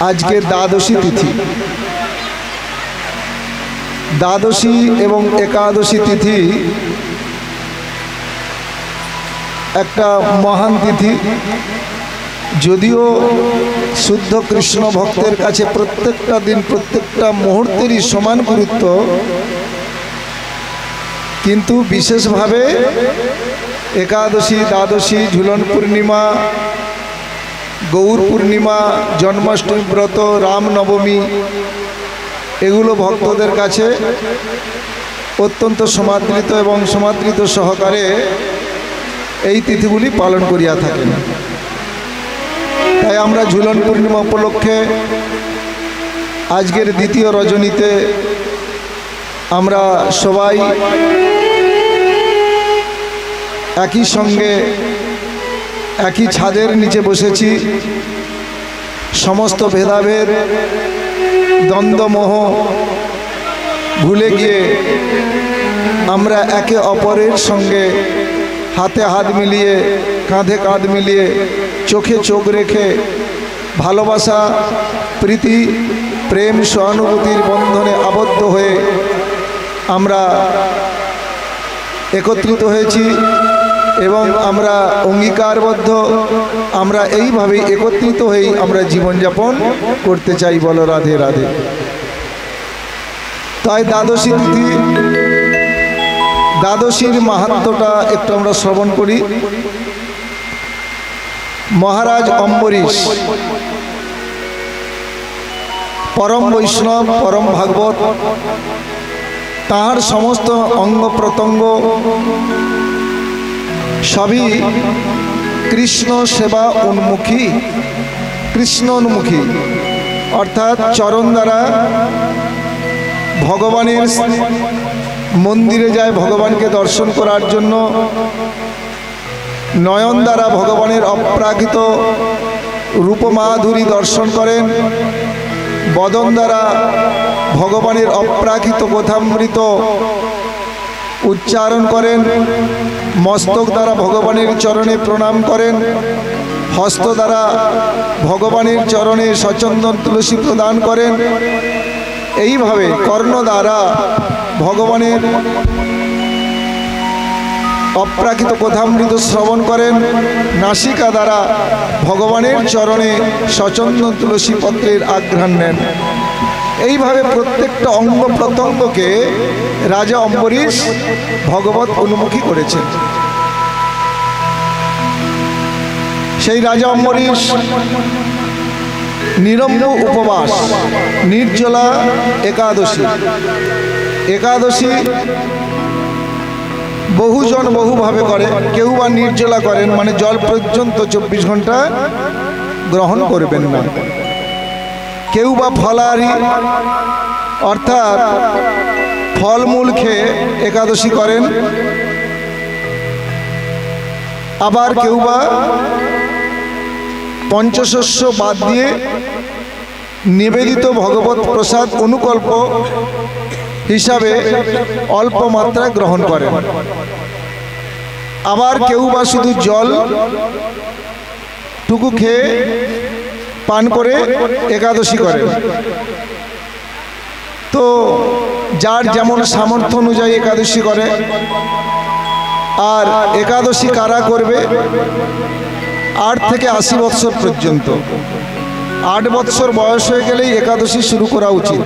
আজকে দ্বাদশী তিথি। দ্বাদশী এবং একাদশী তিথি একটা মহান তিথি। যদিও শুদ্ধ কৃষ্ণ ভক্তের কাছে প্রত্যেকটা দিন প্রত্যেকটা মুহূর্তেরই সমান গুরুত্ব, কিন্তু বিশেষভাবে একাদশী, দ্বাদশী, ঝুলন পূর্ণিমা, গৌর পূর্ণিমা, জন্মাষ্টমী ব্রত, রামনবমী, এগুলো ভক্তদের কাছে অত্যন্ত সমাদৃত এবং সমাদৃত সহকারে এই তিথিগুলি পালন করিয়া থাকেন। তাই আমরা ঝুলন পূর্ণিমা উপলক্ষে আজকের দ্বিতীয় রজনীতে আমরা সবাই একই সঙ্গে একই ছাদের নিচে বসেছি। সমস্ত ভেদাভেদ, দ্বন্দ্বমোহ ভুলে গিয়ে আমরা একে অপরের সঙ্গে হাতে হাত মিলিয়ে, কাঁধে কাঁধ মিলিয়ে, চোখে চোখ রেখে ভালোবাসা, প্রীতি, প্রেম, সহানুভূতির বন্ধনে আবদ্ধ হয়ে আমরা একত্রিত হয়েছি এবং আমরা অঙ্গীকারবদ্ধ, আমরা এইভাবেই একত্রিত হয়েই আমরা জীবনযাপন করতে চাই। বলো রাধে রাধে। তাই দ্বাদশী তিথি, দ্বাদশীর মাহাত্ম্যটা একটু আমরা শ্রবণ করি। মহারাজ অম্বরীশ পরম বৈষ্ণব, পরম ভাগবত, তাহার সমস্ত অঙ্গ প্রত্যঙ্গ সবই কৃষ্ণ সেবা উন্মুখী, কৃষ্ণ উন্মুখী, অর্থাৎ চরণ দ্বারা ভগবানের মন্দিরে যায় ভগবানকে দর্শন করার জন্য, নয়ন দ্বারা ভগবানের অপ্রাকৃত রূপমাধুরী দর্শন করেন, বদন দ্বারা ভগবানের অপ্রাকৃত কথামৃত উচ্চারণ করেন, মস্তক দ্বারা ভগবানের চরণে প্রণাম করেন, হস্ত দ্বারা ভগবানের চরণে সচন্দন তুলসী প্রদান করেন, এইভাবে কর্ণ দ্বারা ভগবানের অপ্রাকৃত কথামৃত শ্রবণ করেন, নাসিকা দ্বারা ভগবানের চরণে সচন্দন তুলসী পত্রের আঘ্রাণ নেন। এইভাবে প্রত্যেকটা অঙ্গ প্রত্যঙ্গকে রাজা অম্বরীশ ভগবত উন্মুখী করেছেন। সেই রাজা অম্বরীশ নিরম্ব উপবাস, নির্জলা একাদশী। একাদশী বহুজন বহুভাবে করে। কেউ বা নির্জলা করেন, মানে জল পর্যন্ত 24 ঘন্টা গ্রহণ করবেন না। কেউ বা ফলাহারি, অর্থাৎ ফলমূল খেয়ে একাদশী করেন। আবার কেউ বা পঞ্চশস্য বাদ দিয়ে নিবেদিত ভগবত প্রসাদ অনুকল্প হিসাবে অল্প মাত্রায় গ্রহণ করেন। আবার কেউ বা শুধু জল টুকু খেয়ে পান করে একাদশী করেন। তো যার যেমন সামর্থ্য অনুযায়ী একাদশী করে। আর একাদশী কারা করবে? 8 থেকে 80 বৎসর পর্যন্ত। 8 বৎসর বয়স হয়ে গেলেই একাদশী শুরু করা উচিত।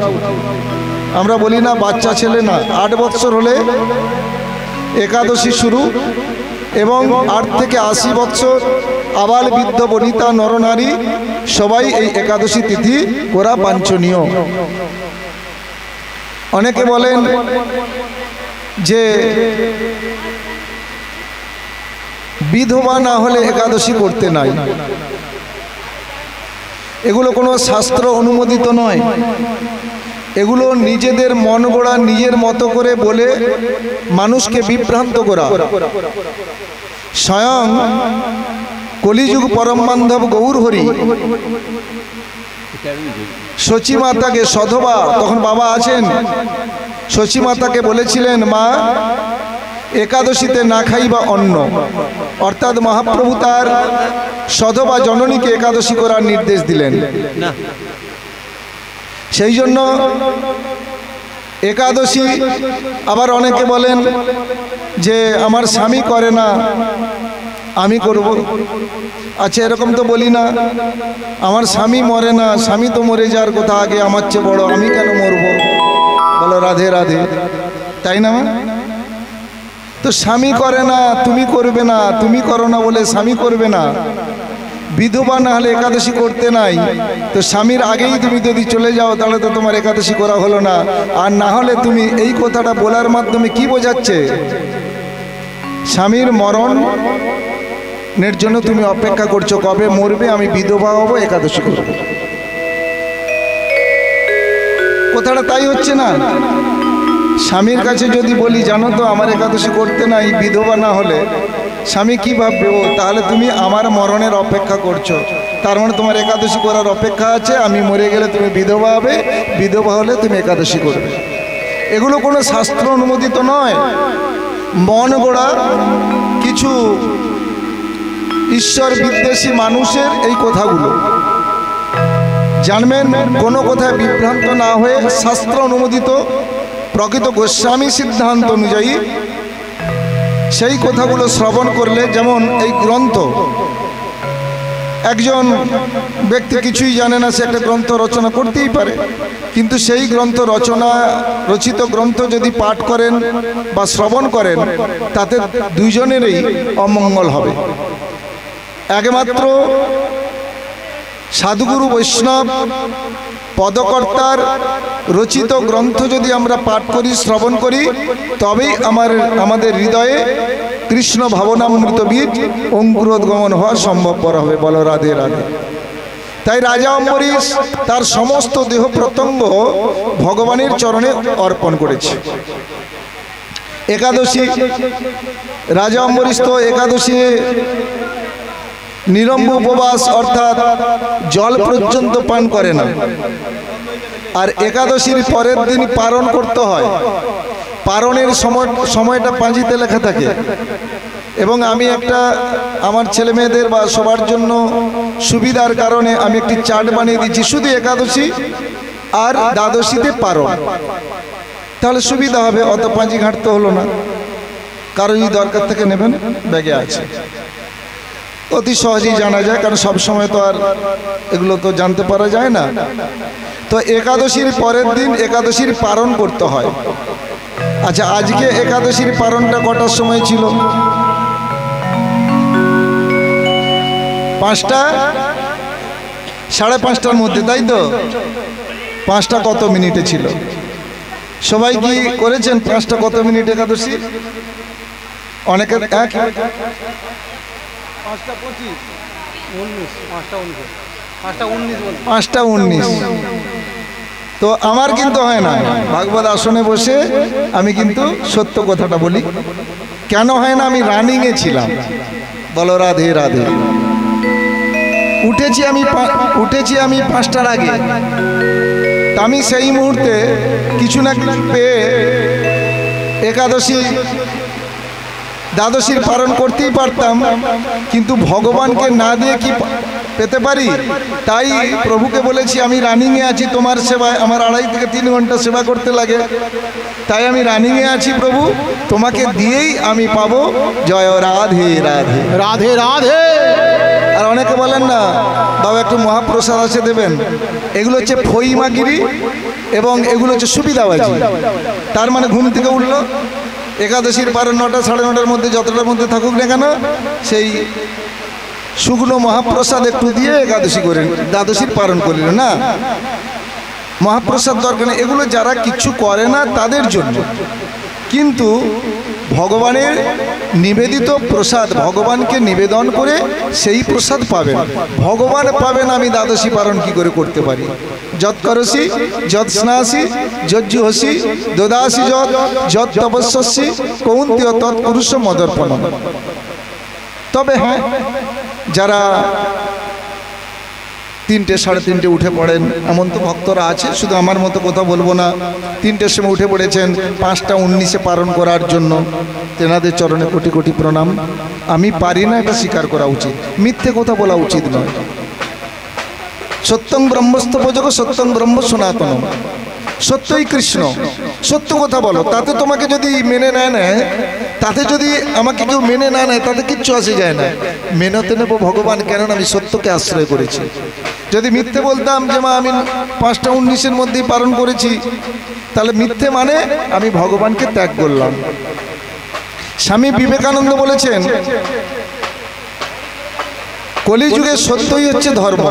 আমরা বলি না বাচ্চা ছেলে না, 8 বৎসর হলে একাদশী শুরু। এবং 8 থেকে 80 বৎসর আবাল বৃদ্ধ বনিতা নরনারী সবাই এই একাদশী তিথি করা বাঞ্ছনীয়। অনেকে বলেন যে বিধবা না হলে একাদশী করতে নাই। এগুলো কোনো শাস্ত্র অনুমোদিত নয়। এগুলো নিজেদের মন গড়া, নিজের মতো করে বলে মানুষকে বিভ্রান্ত করা। স্বয়ং কলিযুগ পরম বান্ধব গৌর হরি শচী মাতাকে, সধবা তখন বাবা আছেন, শচী মাতাকে বলেছিলেন, মা একাদশীতে না খাইবা অন্ন। অর্থাৎ মহাপ্রভু তার সধবা জননীকে একাদশী করার নির্দেশ দিলেন। সেই জন্য একাদশী আবার অনেকে বলেন যে আমার স্বামী করে না, আমি করব। আচ্ছা, এরকম তো বলি না, আমার স্বামী মরে না, স্বামী তো মরে যাওয়ার কথা আগে, আমার চেয়ে বড়, আমি কেন মরব? বলো রাধে রাধে, তাই না? তো স্বামী করে না, তুমি করবে না, তুমি করো না বলে স্বামী করবে না। বিধবা না হলে একাদশী করতে নাই, তো স্বামীর আগেই তুমি যদি চলে যাও তাহলে তো তোমার একাদশী করা হলো না। আর না হলে তুমি এই কথাটা বলার মাধ্যমে কি বোঝাচ্ছে? স্বামীর মরণের জন্য তুমি অপেক্ষা করছো, কবে মরবে আমি বিধবা হব, একাদশী করব। কথাটা তাই হচ্ছে না? স্বামীর কাছে যদি বলি জানো তো আমার একাদশী করতে নাই, বিধবা না হলে, স্বামী কি ভাববে? ও তাহলে তুমি আমার মরণের অপেক্ষা করছো, তার মানে তোমার একাদশী করার অপেক্ষা আছে, আমি মরে গেলে তুমি বিধবা হবে, বিধবা হলে তুমি একাদশী করবে। এগুলো কোনো শাস্ত্র অনুমোদিত নয়, মন গড়া কিছু ঈশ্বর বিদ্বেষী মানুষের এই কথাগুলো। জানবেন, কোনো কথায় বিভ্রান্ত না হয়ে শাস্ত্র অনুমোদিত প্রকৃত গোস্বামী সিদ্ধান্ত অনুযায়ী সেই কথাগুলো শ্রবণ করলে, যেমন এই গ্রন্থ, একজন ব্যক্তি কিছুই জানে না, সে একটা গ্রন্থ রচনা করতেই পারে, কিন্তু সেই গ্রন্থ রচিত গ্রন্থ যদি পাঠ করেন বা শ্রবণ করেন, তাতে দুইজনেরই অমঙ্গল হবে। একমাত্র সাধুগুরু বৈষ্ণব পদকর্তার রচিত গ্রন্থ যদি আমরা পাঠ করি, শ্রবণ করি, তবেই আমাদের হৃদয়ে কৃষ্ণ ভাবনামৃত বীজ অঙ্কুরোদ্গমন হওয়া সম্ভবপর হবে। বলো রাধে রাধে। তাই রাজা অম্বরীশ তার সমস্ত দেহ প্রত্যঙ্গ ভগবানের চরণে অর্পণ করেছে। একাদশী, রাজা অম্বরীশ তো একাদশী নিরম্ব উপবাস অর্থাৎ জল পর্যন্ত পান করে না, আর একাদশীর পরের দিন পারণ করতে হয়। পারণের সময়টা পাঁজিতে লেখা থাকে, এবং আমি একটা আমার ছেলে মেয়েদের বা সবার জন্য সুবিধার কারণে আমি একটি চার্ট বানিয়ে দিচ্ছি, শুধু একাদশী আর দ্বাদশীতে পারণ, তাহলে সুবিধা হবে, অত পাঁজি ঘাঁটতে হলো না। কারো যদি দরকার থেকে নেবেন, ব্যাগে আছে, অতি সহজেই জানা যায়, কারণ সব সময় তো আর এগুলো তো জানতে পারা যায় না। তো একাদশীর পরের দিন একাদশীর পারণ করতে হয়। আচ্ছা, আজকে একাদশীর পারণটা কটার সময় ছিল? 5টা, 5:30টার মধ্যে, তাই তো? 5টা কত মিনিটে ছিল? সবাই কি করেছেন? 5টা কত মিনিট একাদশী? অনেকে 5:19। তো আমার কিন্তু হয় না, ভাগবত আসনে বসে আমি কিন্তু সত্য কথাটা বলি। কেন হয় না? আমি রানিংয়ে ছিলাম। বলো রাধে রাধে। উঠেছি আমি 5টার আগে, তা আমি সেই মুহূর্তে কিছু না কিছু পেয়ে একাদশী দ্বাদশীর পালন করতেই পারতাম, কিন্তু ভগবানকে না দিয়ে কি পেতে পারি? তাই প্রভুকে বলেছি আমি রানিংয়ে আছি তোমার সেবায়, আমার 2.5 থেকে 3 ঘন্টা সেবা করতে লাগে, তাই আমি রানিংয়ে আছি প্রভু, তোমাকে দিয়েই আমি পাবো। জয় রাধে রাধে রাধে রাধে। আর অনেকে বলেন না বাবা একটু মহাপ্রসাদ আছে দেবেন, এগুলো হচ্ছে ফইমাগিরি এবং এগুলো হচ্ছে সুবিধাবাজি। তার মানে ঘুম থেকে উঠলো, একাদশীর পারণ 9টা 9:30টার মধ্যে, যতটার মধ্যে থাকুক না কেন, সেই শুকনো মহাপ্রসাদ একটু দিয়ে একাদশী করেন, দ্বাদশীর পালন করিল না। মহাপ্রসাদ দরকার নেই, এগুলো যারা কিছু করে না তাদের জন্য। কিন্তু ভগবানের নিবেদিত প্রসাদ ভগবানকে নিবেদন করে সেই প্রসাদ পাবেন, ভগবান পাবেন। আমি দ্বাদশী পালন কি করে করতে পারি? যৎ করসি যৎ স্নাসি যজ্জুহসি দদাসি যৎ তপস্যসি কৌন্তেয় তৎপুরুষ মদর্পণ। তবে হ্যাঁ, যারা 3টে 3:30 উঠে পড়েন এমন তো ভক্তরা আছে, শুধু আমার মতো কথা বলবো না, 3টের সময় উঠে পড়েছেন 5:19 পালন করার জন্য, তেনাদের চরণে কোটি কোটি প্রণাম। আমি পারি না, এটা স্বীকার করা উচিত, মিথ্যে কথা বলা উচিত নয়। সত্যং ব্রহ্মস্তপযোগ সত্যং ব্রহ্ম সনাতন, সত্যই কৃষ্ণ, সত্য কথা বলো। তাতে তোমাকে যদি মেনে নেয় না, তাতে যদি আমাকে কেউ মেনে না নেয়, তাতে কিচ্ছু আসে যায় না। মেনেতে নেবো ভগবান, কেননা আমি সত্যকে আশ্রয় করেছি। যদি মিথ্যে বলতাম যে মা আমি 5টা 19-এর মধ্যেই পালন করেছি, তাহলে মিথ্যে মানে আমি ভগবানকে ত্যাগ করলাম। স্বামী বিবেকানন্দ বলেছেন, কলিযুগে সত্যই হচ্ছে ধর্ম।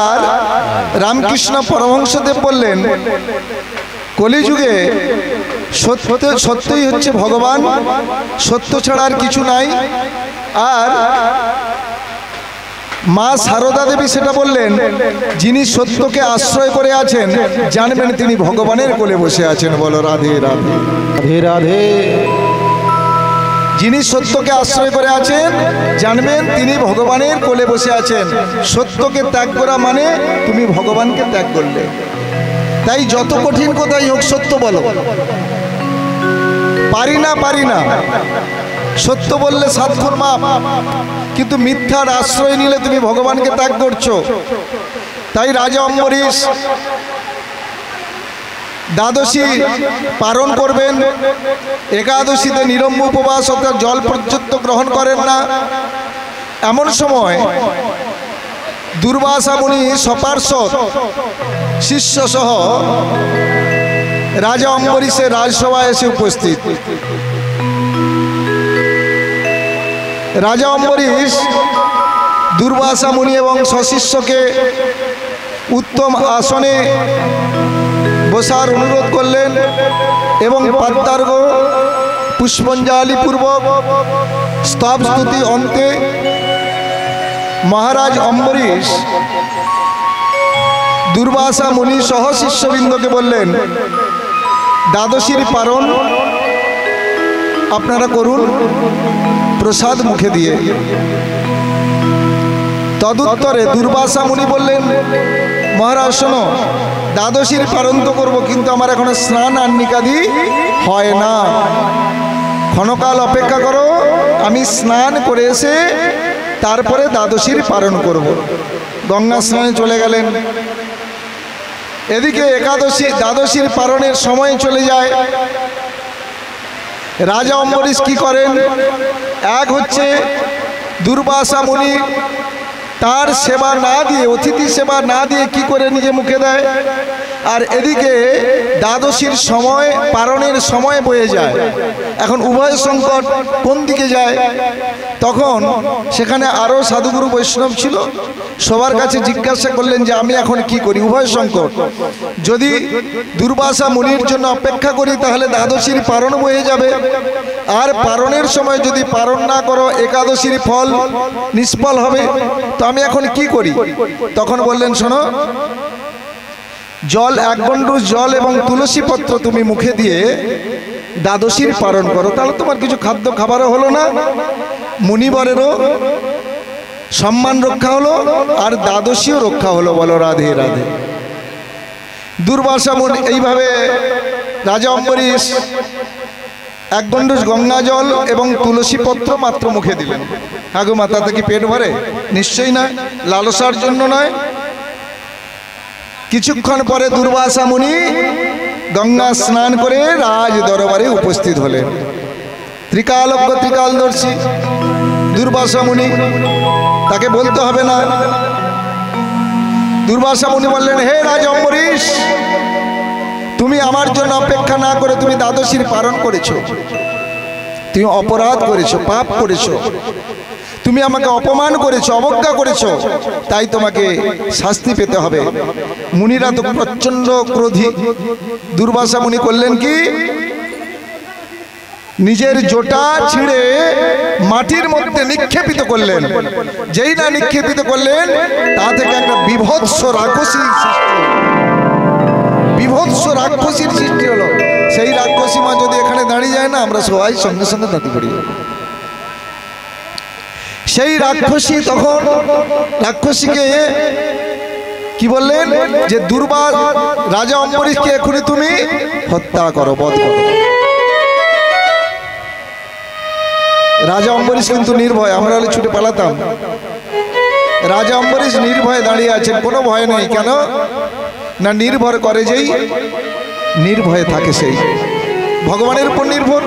আর রামকৃষ্ণ পরমহংসদেব বললেন, কলিযুগে সত্যই হচ্ছে ভগবান, সত্য ছাড়া আর কিছু নাই। আর মা সারদা দেবী সেটা বললেন, যিনি সত্যকে আশ্রয় করে আছেন জানবেন তিনি ভগবানের কোলে বসে আছেন। বলো রাধে রাধে রাধে রাধে। যিনি সত্যকে আশ্রয় করে আছেন জানবেন তিনি ভগবানের কোলে বসে আছেন। সত্যকে ত্যাগ করা মানে তুমি ভগবানকে ত্যাগ করলে। তাই যত কঠিন কথাই হোক সত্য বলো। পারি না সত্য বললে 7 গুণ মাপ, কিন্তু মিথ্যার আশ্রয় নিলে তুমি ভগবানকে ত্যাগ করছো। তাই রাজা অম্বরীশ দ্বাদশী পালন করবেন, একাদশীতে নিরম্ব উপবাস অর্থাৎ জল পর্যন্ত গ্রহণ করেন না। এমন সময় দুর্বাসা মুনি সপার্ষদ শিষ্য সহ রাজা অম্বরীশের রাজসভায় এসে উপস্থিত। রাজা অম্বরীশ দুর্বাসা মুনি এবং সশিষ্যকে উত্তম আসনে বসার অনুরোধ করলেন এবং পাদ্যার্ঘ পুষ্পঞ্জলি পূর্বক স্তব স্তুতি অন্তে মহারাজ অম্বরীশ দুর্বাসা মুনি সহ শিষ্যবৃন্দকে বললেন, দ্বাদশীর পারণ আপনারা করুন প্রসাদ মুখে দিয়ে। তদুত্তরে দুর্বাসা মুনি বললেন, মহারাজ শোনো, দ্বাদশীর পালন তো করবো, কিন্তু আমার এখনো স্নান আহ্নিকাদি হয় না। ক্ষণকাল অপেক্ষা করো, আমি স্নান করে এসে তারপরে দ্বাদশীর পালন করব। গঙ্গা স্নানে চলে গেলেন। এদিকে দ্বাদশীর পালনের সময় চলে যায়। রাজা অম্বরীশ কি করেন? এক হচ্ছে দুর্বাসা মুনি তার সেবা না দিয়ে, অতিথি সেবা না দিয়ে কি করে নিজে মুখে দেয়। আর এদিকে দ্বাদশীর সময় পালনের সময় বয়ে যায়। এখন উভয় সংকট কোন দিকে যায়? তখন সেখানে আরও সাধুগুরু বৈষ্ণব ছিল, সবার কাছে জিজ্ঞাসা করলেন যে আমি এখন কি করি? উভয় সংকট। যদি দুর্বাসা মুনির জন্য অপেক্ষা করি তাহলে দ্বাদশীর পালন বয়ে যাবে, আর পালনের সময় যদি পালন না করো একাদশীর ফল নিষ্ফল হবে। তো আমি এখন কি করি? তখন বললেন, শোনো, জল 1 গণ্ডূষ জল এবং তুলসী পত্র তুমি মুখে দিয়ে দ্বাদশীর পালন করো, তাহলে তোমার কিছু খাদ্য খাবারও হলো না, মুনিবরেরও সম্মান রক্ষা হলো, আর দ্বাদশীও রক্ষা হলো। বলো রাধে রাধে। দুর্বাসা মুনি এইভাবে রাজা অম্বরীশ 1 গণ্ডূষ গঙ্গা জল এবং তুলসী পত্র মাত্র মুখে দিলেন। আগো মাতাতে কি পেট ভরে? নিশ্চয়ই না, লালসার জন্য নয়। কিছুক্ষণ পরে দুর্বাসা মুনি গঙ্গা স্নান করে রাজ দরবারে উপস্থিত হলেন। ত্রিকালজ্ঞ ত্রিকালদর্শী দুর্বাসা মুনি, তাকে বলতে হবে না। দুর্বাসা মুনি বললেন, হে রাজ অম্বরীশ, তুমি আমার জন্য অপেক্ষা না করে তুমি দ্বাদশীর পালন করেছো, তুমি অপরাধ করেছো, পাপ করেছো, তুমি আমাকে অপমান করেছো, অবজ্ঞা করেছো, তাই তোমাকে শাস্তি পেতে হবে। মুনিরা তো প্রচন্ড ক্রোধী। দুর্বাসা মুনি করলেন কি? নিজের জটা ছিঁড়ে মাটির মধ্যে নিক্ষেপিত করলেন। যেই না নিক্ষেপিত করলেন, তা থেকে একটা বিভৎস রাক্ষসীর সৃষ্টি হলো। সেই রাক্ষসী মা যদি এখানে দাঁড়িয়ে যায় না, আমরা সবাই সঙ্গে সঙ্গে দাঁড়িয়ে পড়ি। সেই রাক্ষসী তখন রাক্ষসীকে কি বললেন? যে রাজা অম্বরীশকে এখনই তুমি হত্যা করো, বধ করো। রাজা অম্বরীশ কিন্তু নির্ভয়, আমরা হলে ছুটে পালাতাম। রাজা অম্বরীশ নির্ভয়ে দাঁড়িয়ে আছেন, কোনো ভয় নেই। কেন না, নির্ভর করে যেই নির্ভয়ে থাকে সেই ভগবানের উপর নির্ভর।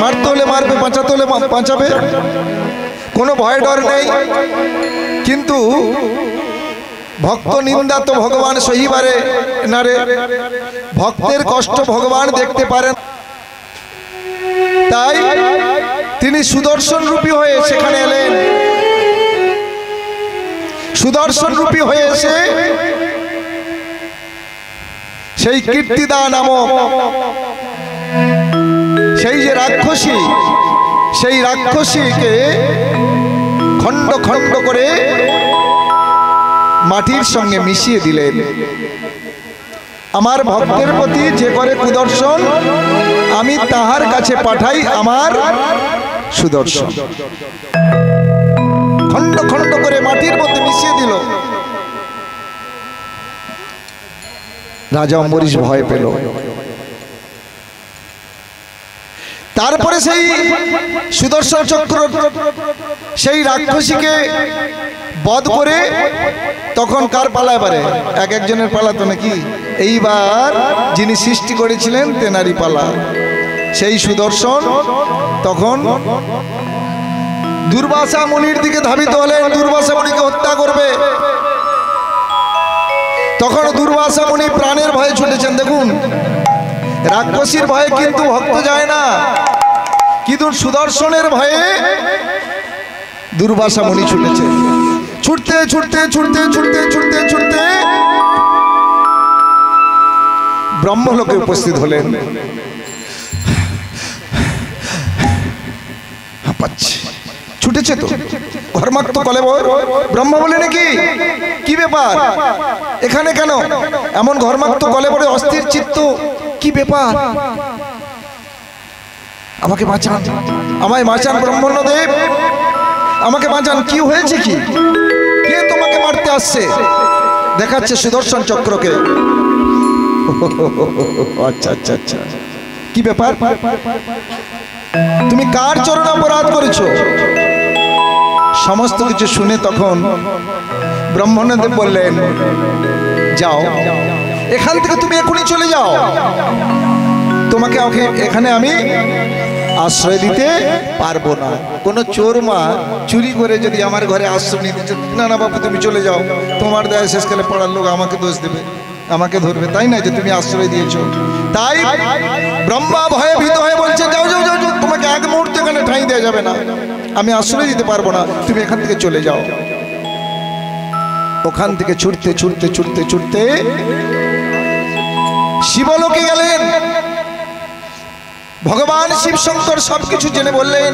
মারতে হলে মারবে, বাঁচাতে হলে বাঁচাবে, কোনো ভয় ডর নেই। কিন্তু ভক্ত নিন্দা তো ভগবান সহিবারে না রে, ভক্তের কষ্ট ভগবান দেখতে পারেন। তাই তিনি সুদর্শন রূপী হয়ে সেখানে এলেন। সুদর্শন রূপী হয়ে এসে সেই কীর্তিদা নামক সেই যে রাক্ষসী, সেই রাক্ষসীকে খণ্ড খণ্ড করে মাটির সঙ্গে মিশিয়ে দিলেন। আমার ভক্তের প্রতি যে করে কুদর্শন, আমি তাহার কাছে পাঠাই আমার সুদর্শন। খণ্ড খণ্ড করে মাটির মধ্যে মিশিয়ে দিল। রাজা অম্বরীশ ভয় পেল। তারপরে সেই সুদর্শন চক্র সেই রাক্ষসীকে বধ করে তখন কার পালা? এবারে এক একজনের পালা তো নাকি, এইবার যিনি সৃষ্টি করেছিলেন তেনারি পালা। সেই সুদর্শন তখন দুর্বাসা মুনির দিকে ধাবিত হলেন, দুর্বাসা মুনিকে হত্যা করবে। তখন দুর্বাসা মুনি প্রাণের ভয়ে ছুটেছেন। দেখুন, রাক্ষসীর ভয়ে কিন্তু ভক্ত যায় না, কিন্তু সুদর্শনের ভয়ে দুর্বাসা মুনি ছুটেছে। ছুটতে ছুটতে ছুটতে ছুটতে ছুটতে ছুটতে ব্রহ্মলোকে উপস্থিত হলেন। ছুটেছে তো ঘর্মাক্ত কলেবর। ব্রহ্মা বলে নাকি, কি ব্যাপার এখানে কেন এমন ঘর্মাক্ত কলেবরে অস্থির চিত্ত, কি ব্যাপার? আমাকে বাঁচান, আমায় বাঁচান ব্রহ্মণ্যদেব, আমাকে বাঁচান। কি হয়েছে? কি কে তোমাকে মারতে আসছে? দেখাচ্ছে সুদর্শন চক্রকে। আচ্ছা আচ্ছা আচ্ছা, কি ব্যাপার? তুমি কার চরণে অপরাধ করেছো? সমস্ত কিছু শুনে তখন ব্রহ্মণ্যদেব বললেন, যাও এখান থেকে, তুমি এখনই চলে যাও। তোমাকে এখানে আমি আশ্রয় দিতে পারবো না। কোনো চোর মা চুরি করে যদি আমার ঘরে আশ্রয় নিতে, না না বাবু তুমি চলে যাও, তোমার দয়া শেষকালে পড়ার লোক আমাকে দোষ দেবে, আমাকে ধরবে, তাই না যে তুমি আশ্রয় দিয়েছো। তাই ব্রহ্মা ভয়ে ভীত হয়ে বলছে, যাও যাও যাও, তোমাকে এক মুহূর্তে এখানে ঠাঁই দেওয়া যাবে না, আমি আশ্রয় দিতে পারবো না, তুমি এখান থেকে চলে যাও। ওখান থেকে ছুটতে ছুটতে ছুটতে ছুটতে শিবলোকে গেলেন। ভগবান শিব শঙ্কর সবকিছু জেনে বললেন,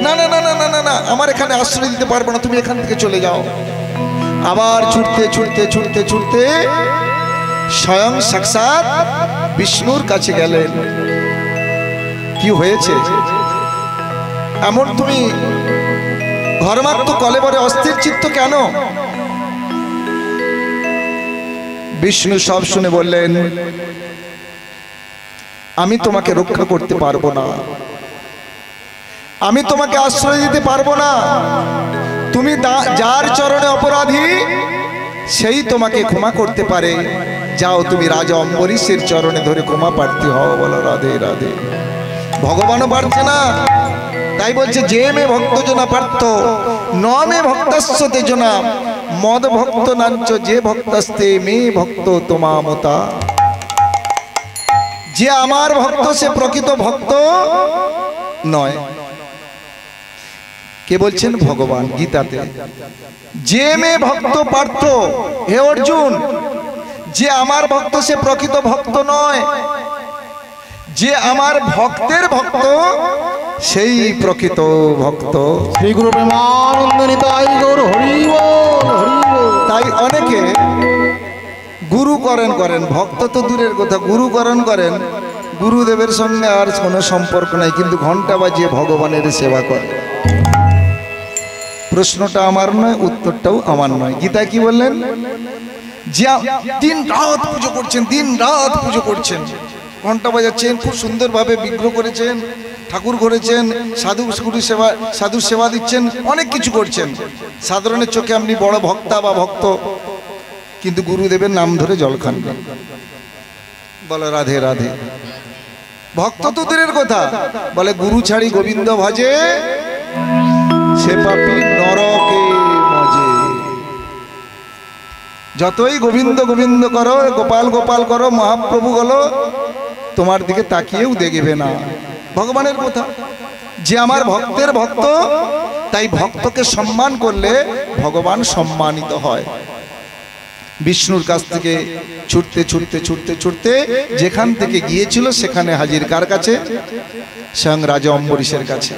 না না না না না না না, আমার এখানে আশ্রয় দিতে পারবো না, তুমি এখান থেকে চলে যাও। আবার ছুটতে ছুটতে ছুটতে ছুটতে স্বয়ং সাক্ষাৎ বিষ্ণুর কাছে গেলেন। কি হয়েছে এমন তুমি ঘর্মাক্ত কলেবরে অস্থির চিত্ত কেন? বিষ্ণু সব শুনে বললেন, আমি তোমাকে রক্ষা করতে পারবো না, আমি তোমাকে আশ্রয় দিতে পারবো না। তুমি যার চরণে অপরাধী সেই তোমাকে ক্ষমা করতে পারে। যাও তুমি রাজা অম্বরীশের চরণে ধরে ক্ষমা প্রার্থী হও। বলো রাধে রাধে। ভগবানও পারছে না, তাই বলছে, যে মে ভক্ত জনা পার্থ ন মে ভক্তস্য তেজনা মদ ভক্ত নাঞ্চ যে ভক্তস্তে মে ভক্ত তোমামতা। যে আমার ভক্ত সে প্রকৃত ভক্ত নয়। কে বলছেন? ভগবান গীতাতে। যে মে ভক্ত পার্থ, হে অর্জুন, যে আমার ভক্ত সে প্রকৃত ভক্ত নয়, যে আমার ভক্তের ভক্ত সেই প্রকৃত ভক্ত। শ্রী গুরু প্রেমানন্দ নিতাই গৌর হরি বল হরি বল। তাই অনেকে গুরুকরণ করেন, ভক্ত তো দূরের কথা, গুরুকরণ করেন, গুরুদেবের সঙ্গে আর কোনো সম্পর্ক নাই, কিন্তু ঘন্টা বাজিয়ে ভগবানের সেবা করে। প্রশ্নটা আমার নয়, উত্তরটাও আমার নয়। গীতা কি বললেন? যে দিন রাত পুজো করছেন, দিন রাত পুজো করছেন, ঘন্টা বাজাচ্ছেন, খুব সুন্দরভাবে বিগ্রহ করেছেন, ঠাকুর করেছেন, সাধুর সেবা দিচ্ছেন, অনেক কিছু করছেন। সাধারণের চোখে আপনি বড় ভক্তা বা ভক্ত, কিন্তু গুরুদেবের নাম ধরে জল খান। বলো রাধে রাধে। ভক্ত তো দূরের কথা, বলে গুরু ছাড়ি গোবিন্দ ভজে সে পাপী নরকে মজে। যতই গোবিন্দ গোবিন্দ করো, গোপাল গোপাল করো, মহাপ্রভু বলো, তোমার দিকে তাকিয়েও দেখবে না। ভগবানের কথা, যে আমার ভক্তের ভক্ত, তাই ভক্তকে সম্মান করলে ভগবান সম্মানিত হয়। বিষ্ণুর কাছ থেকে ছুটতে ছুটতে ছুটতে ছুটতে যেখান থেকে গিয়েছিল সেখানে হাজির। কার কাছে? স্বয়ং রাজা অম্বরীশের কাছে।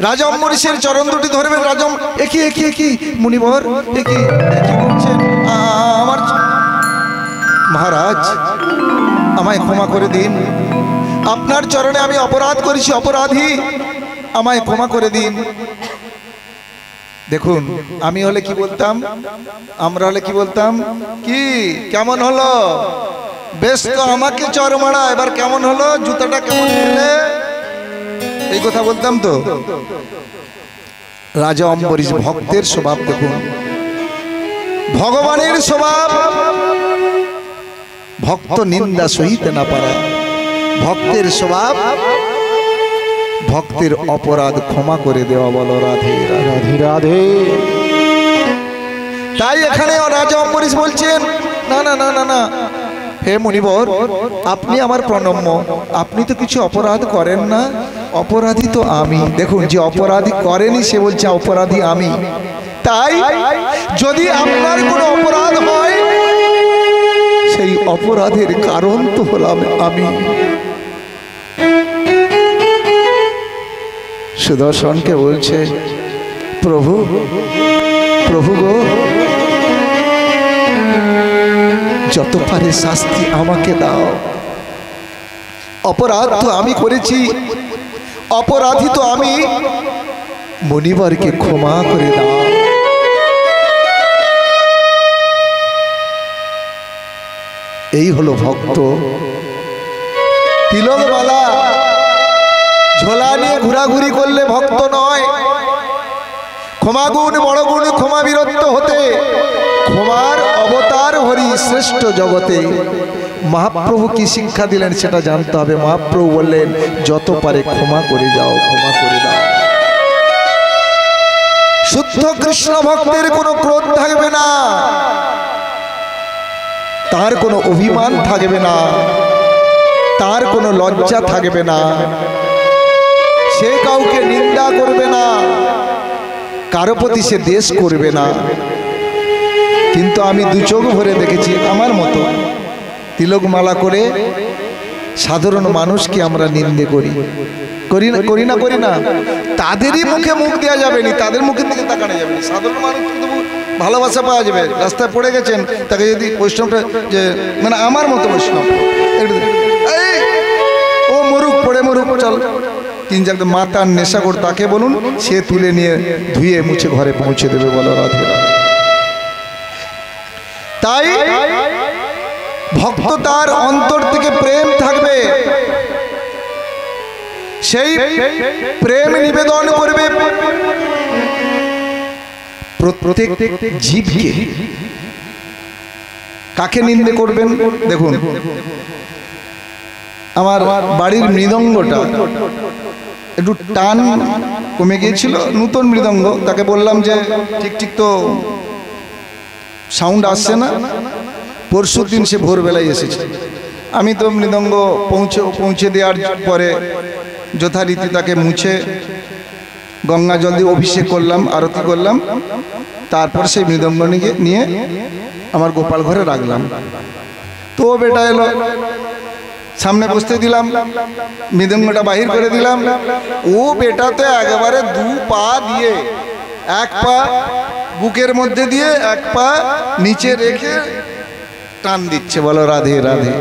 রাজা অম্বরীশের চরণ দুটি ধরবেন। রাজা একি একি একি মুনিবর একি কি বলছেন? আমার মহারাজ, আমায় ক্ষমা করে দিন, আপনার চরণে আমি অপরাধ করেছি, অপরাধী, আমায় ক্ষমা করে দিন। দেখুন, আমি হলে কি বলতাম, আমরা হলে কি বলতাম? কি কেমন হলো? বেশ তো, আমাকে চর মারা, এবার কেমন হলো? জুতাটা কেমন দিলে? এই কথা বলতাম তো। রাজা অম্বরীশ ভক্তের স্বভাব দেখুন, ভগবানের স্বভাব, ভক্ত নিন্দা সহিতে না পারা। ভক্তের স্বভাব ভক্তের অপরাধ ক্ষমা করে দেওয়া। বলো রাধে রাধে রাধে। তাই এখানে রাজা অম্বরীশ বলছেন, না না না না না, হে মুনিবর, আপনি আমার প্রণম্য, আপনি তো কিছু অপরাধ করেন না, অপরাধী তো আমি। দেখুন, যে অপরাধী করেনি সে বলছে অপরাধী আমি। তাই যদি আপনার কোনো অপরাধ হয়, সেই অপরাধের কারণ তো হলাম আমি। সুদর্শনকে বলছে, প্রভু প্রভু গো, যত পারে শাস্তি আমাকে দাও, অপরাধ তো আমি করেছি, অপরাধী তো আমি, মুনিবরকে ক্ষমা করে দাও। এই হলো ভক্ত। তিলকমালা ঝোলা নিয়ে ঘোরাঘুরি করলে ভক্ত নয়। ক্ষমা গুণ বড় গুণ, ক্ষমা বীরত্ব হতে, ক্ষমার অবতার হরি শ্রেষ্ঠ জগতে। মহাপ্রভু কি শিক্ষা দিলেন সেটা জানতে হবে। মহাপ্রভু বললেন, যত পারে ক্ষমা করে যাও, ক্ষমা করে দাও। শুদ্ধ কৃষ্ণ ভক্তের কোনো ক্রোধ থাকবে না, তার কোনো অভিমান থাকবে না, তার কোনো লজ্জা থাকবে না, সে কাউকে নিন্দা করবে না, কারো প্রতি সে দেশ করবে না। কিন্তু আমি দু চোখ ভরে দেখেছি, আমার মতো তিলকমালা করে সাধারণ মানুষকে আমরা নিন্দে করি, করি না করি না করি না। তাদেরই মুখে মুখ দেওয়া যাবে না, তাদের মুখের দিকে তাকানো যাবে না। সাধারণ মানুষ কিন্তু ভালোবাসা পাওয়া যাবে। রাস্তায় পড়ে গেছেন, তাকে যদি বৈষ্ণবটা, যে মানে আমার মতো বৈষ্ণব, এই ও মরুক, পড়ে মরুক, চল, তিন চারটে মাতার নেশাখোর, তাকে বলুন, সে তুলে নিয়ে ধুয়ে মুছে ঘরে পৌঁছে দেবে। বলো রাধে রাধে। তাই ভক্ত তার অন্তর থেকে প্রেম থাকবে, সেই প্রেম নিবেদন করবে প্রত্যেক জীবকে। কাকে নিন্দে করবেন? দেখুন, আমার বাড়ির মৃদঙ্গটা একটু টান কমে গিয়েছিল, নতুন মৃদঙ্গ। তাকে বললাম যে ঠিক ঠিক তো সাউন্ড আসছে না। পরশুর দিন সে ভোরবেলায় এসেছে। আমি তো মৃদঙ্গ পৌঁছে দেওয়ার পরে যথারীতি তাকে মুছে গঙ্গা জল দিয়ে অভিষেক করলাম, আরতি করলাম। তারপর সেই মৃদঙ্গ নিয়ে আমার গোপাল ঘরে রাখলাম। তো বেটা এলো, সামনে বসতে দিলাম, মৃদঙ্গটা বাহির করে দিলাম। ও বেটাতে একেবারে দু পা দিয়ে, এক পা বুকের মধ্যে দিয়ে, এক পা নিচে রেখে টান দিচ্ছে। বলো রাধে রাধে।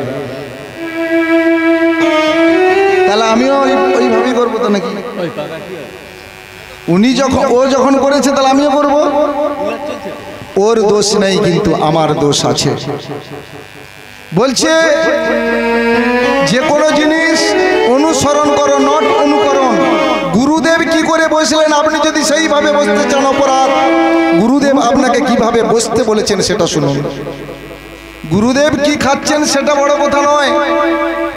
তাহলে আমিও ওইভাবেই করবো তো নাকি? উনি যখন, ও যখন করেছে, তাহলে আমিও করবো। ওর দোষ নেই, কিন্তু আমার দোষ আছে। বলছে যে কোনো জিনিস অনুসরণ করো, নট অনুকরণ। বসলেন, আপনি যদি সেইভাবে বসতে চান অপরাধ। গুরুদেব আপনাকে কিভাবে বসতে বলেছেন সেটা শুনুন। গুরুদেব কি খাচ্ছেন সেটা বড় কথা নয়,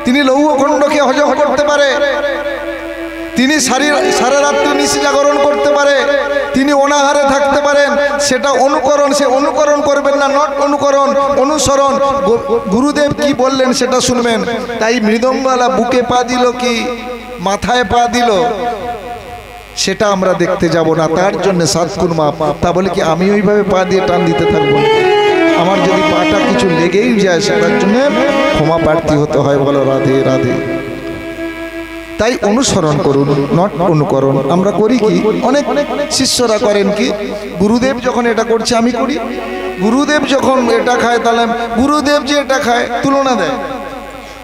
তিনি লৌহখণ্ডকে হজম করতে পারে, তিনি সারা রাত্রি নিশি জাগরণ করতে পারে, তিনি অনাহারে থাকতে পারেন, সেটা অনুকরণ, সে অনুকরণ করবেন না, নট অনুকরণ, অনুসরণ। গুরুদেব কি বললেন সেটা শুনবেন। তাই মৃদঙ্গওয়ালা বুকে পা দিল কি মাথায় পা দিল সেটা আমরা দেখতে যাব না, তার জন্য 7 গুণ মাপ। তা বলে কি আমি ওইভাবে পা দিয়ে টান দিতে থাকবো? আমার যদি পাটা কিছু লেগেই যায় সেটার জন্য ক্ষমা প্রার্থী হতে হয়। বলো রাধে রাধে। তাই অনুসরণ করুন, নট অনুকরণ। আমরা করি কি, অনেক শিষ্যরা করেন কি, গুরুদেব যখন এটা করছে আমি করি, গুরুদেব যখন এটা খায় তাহলে গুরুদেব যে এটা খায় তুলনা দেয়,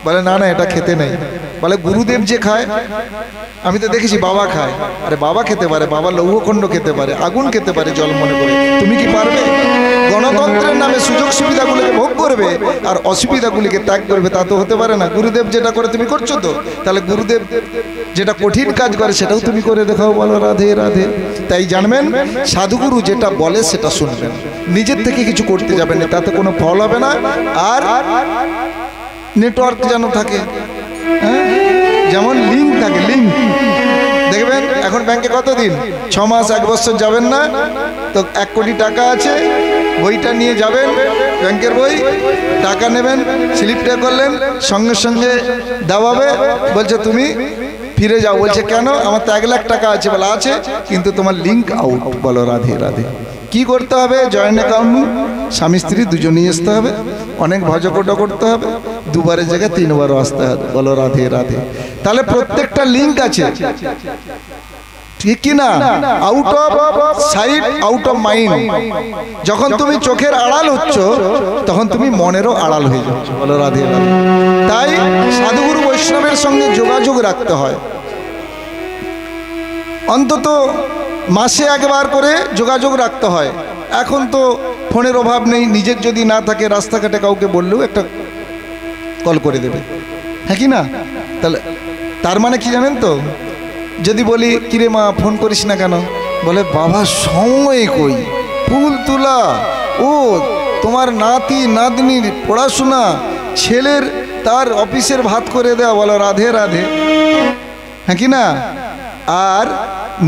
বলে না না এটা খেতে নেই। বলে গুরুদেব যে খায়, আমি তো দেখেছি বাবা খায়। আরে বাবা খেতে পারে, বাবা লৌহখণ্ড খেতে পারে, আগুন খেতে পারে জল মনে করে, তুমি কি পারবে? গণতন্ত্রের নামে সুযোগ সুবিধাগুলিকে ভোগ করবে আর অসুবিধাগুলিকে ত্যাগ করবে, তা তো হতে পারে না। গুরুদেব যেটা করে তুমি করছো তো, তাহলে গুরুদেব যেটা কঠিন কাজ করে সেটাও তুমি করে দেখাও। বলো রাধে রাধে। তাই জানবেন, সাধুগুরু যেটা বলে সেটা শুনবেন, নিজের থেকে কিছু করতে যাবেন না, তাতে কোনো ফল হবে না। আর নেটওয়ার্ক যেন থাকে, হ্যাঁ, যেমন লিঙ্ক থাকে, লিঙ্ক দেখবেন। এখন ব্যাংকে কতদিন, 6 মাস 1 বছর যাবেন না তো 1 কোটি টাকা আছে, বইটা নিয়ে যাবেন, ব্যাংকের বই, টাকা নেবেন, স্লিপটা করলেন, সঙ্গে সঙ্গে দাবাবে, বলছে তুমি ফিরে যাও। বলছে কেন? আমার তো 1 লাখ টাকা আছে। বলে আছে, কিন্তু তোমার লিঙ্ক আউট। বলো রাধে রাধে। কি করতে হবে? জয়েন্ট অ্যাকাউন্ট, স্বামী স্ত্রী দুজনেই আসতে হবে, অনেক ভজকটা করতে হবে, 2 বারের জায়গায় 3 বারও আসতে হবে। বলো রাধে রাধে। তাহলে প্রত্যেকটা লিঙ্ক আছে, ঠিক কি না? Out of sight, out of mind. যখন তুমি চোখের আড়াল হচ্ছ তখন তুমি মনেরও আড়াল হয়ে যাচ্ছ। বলো রাধে রাধে। তাই সাধুগুরু বৈষ্ণবের সঙ্গে যোগাযোগ রাখতে হয়, অন্তত মাসে 1 বার করে যোগাযোগ রাখতে হয়। এখন তো ফোনের অভাব নেই, নিজের যদি না থাকে রাস্তাঘাটে কাউকে বললেও একটা কল করে দেবে, হ্যাঁ কি না? তাহলে তার মানে কি জানেন তো, যদি বলি কিরে মা ফোন করিস না কেন, বলে বাবা সময় কই, ফুল তোলা, ও তোমার নাতি নাতনির পড়াশোনা, ছেলের তার অফিসের ভাত করে দেওয়া। বলো রাধে রাধে, হ্যাঁ কি না? আর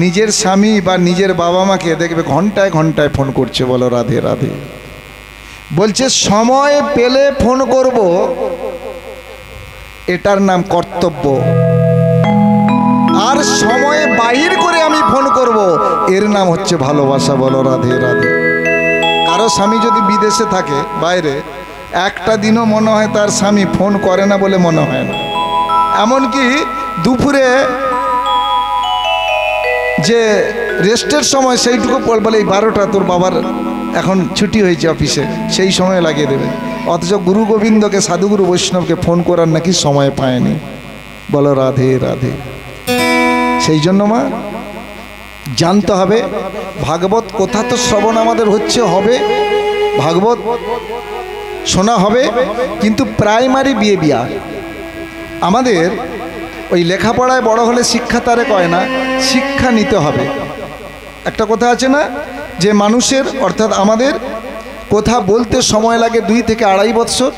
নিজের স্বামী বা নিজের বাবা মাকে দেখবে ঘন্টায় ঘন্টায় ফোন করছে। বলো রাধে রাধে। বলছে সময় পেলে ফোন করব, এটার নাম কর্তব্য। আর সময় বাহির করে আমি ফোন করব, এর নাম হচ্ছে ভালোবাসা। বলো রাধে রাধে। কারো স্বামী যদি বিদেশে থাকে বাইরে, একটা দিনও মনে হয় তার স্বামী ফোন করে না বলে মনে হয় না। এমনকি দুপুরে যে রেস্টের সময় সেইটুকু বলে এই 12টা তোর বাবার এখন ছুটি হয়েছে অফিসে, সেই সময় লাগিয়ে দেবে। অথচ গুরু গোবিন্দকে, সাধুগুরু বৈষ্ণবকে ফোন করার নাকি সময় পায়নি। বলো রাধে রাধে। সেই জন্য মা জানতে হবে, ভাগবত কথা তো শ্রবণ আমাদের হচ্ছে, হবে, ভাগবত শোনা হবে, কিন্তু প্রাইমারি বিহেভিয়ার আমাদের ওই লেখাপড়ায় বড় হলে শিক্ষা তারে কয় না, শিক্ষা নিতে হবে। একটা কথা আছে না, যে মানুষের অর্থাৎ আমাদের কথা বলতে সময় লাগে 2 থেকে 2.5 বছর,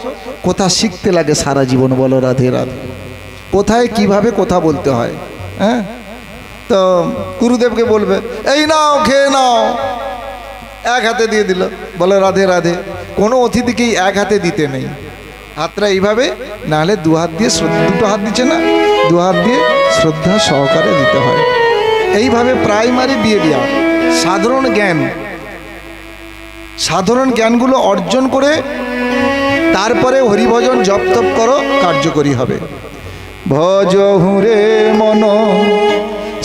কথা শিখতে লাগে সারা জীবন। বলো রাধে রাধে। কোথায় কিভাবে কথা বলতে হয়, হ্যাঁ। তো গুরুদেবকে বলবে এই নাও খেয়ে নাও, 1 হাতে দিয়ে দিল। বলো রাধে রাধে। কোনো অতিথিকেই 1 হাতে দিতে নেই, হাতটা এইভাবে, নাহলে 2 হাত দিয়ে, 2টো হাত দিচ্ছে না, 2 হাত দিয়ে শ্রদ্ধা সহকারে দিতে হয়। এইভাবে প্রাইমারি বিহেভিয়ার, সাধারণ জ্ঞান, সাধারণ জ্ঞানগুলো অর্জন করে তারপরে হরিভজন জপ তপ করো, কার্যকরী হবে। ভজ হুরে মন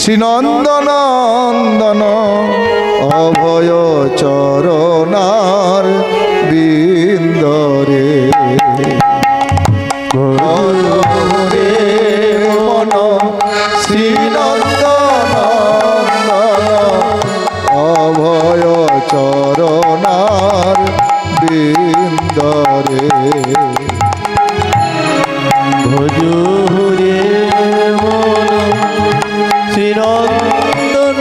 শ্রীনন্দনন্দন অভয় চরণার বিন্দরে। ভজ হুরে মন শ্রীনন্দনন্দন অভয় চরণার বিন্দরে। ভজ হুরে মন শ্রীনন্দন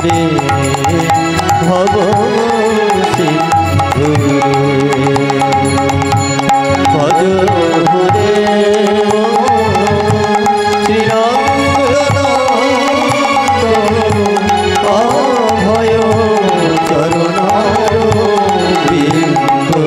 রে ভব ভজ রে শ্রীরঙ্গন অভয় চরণার বিন্দু।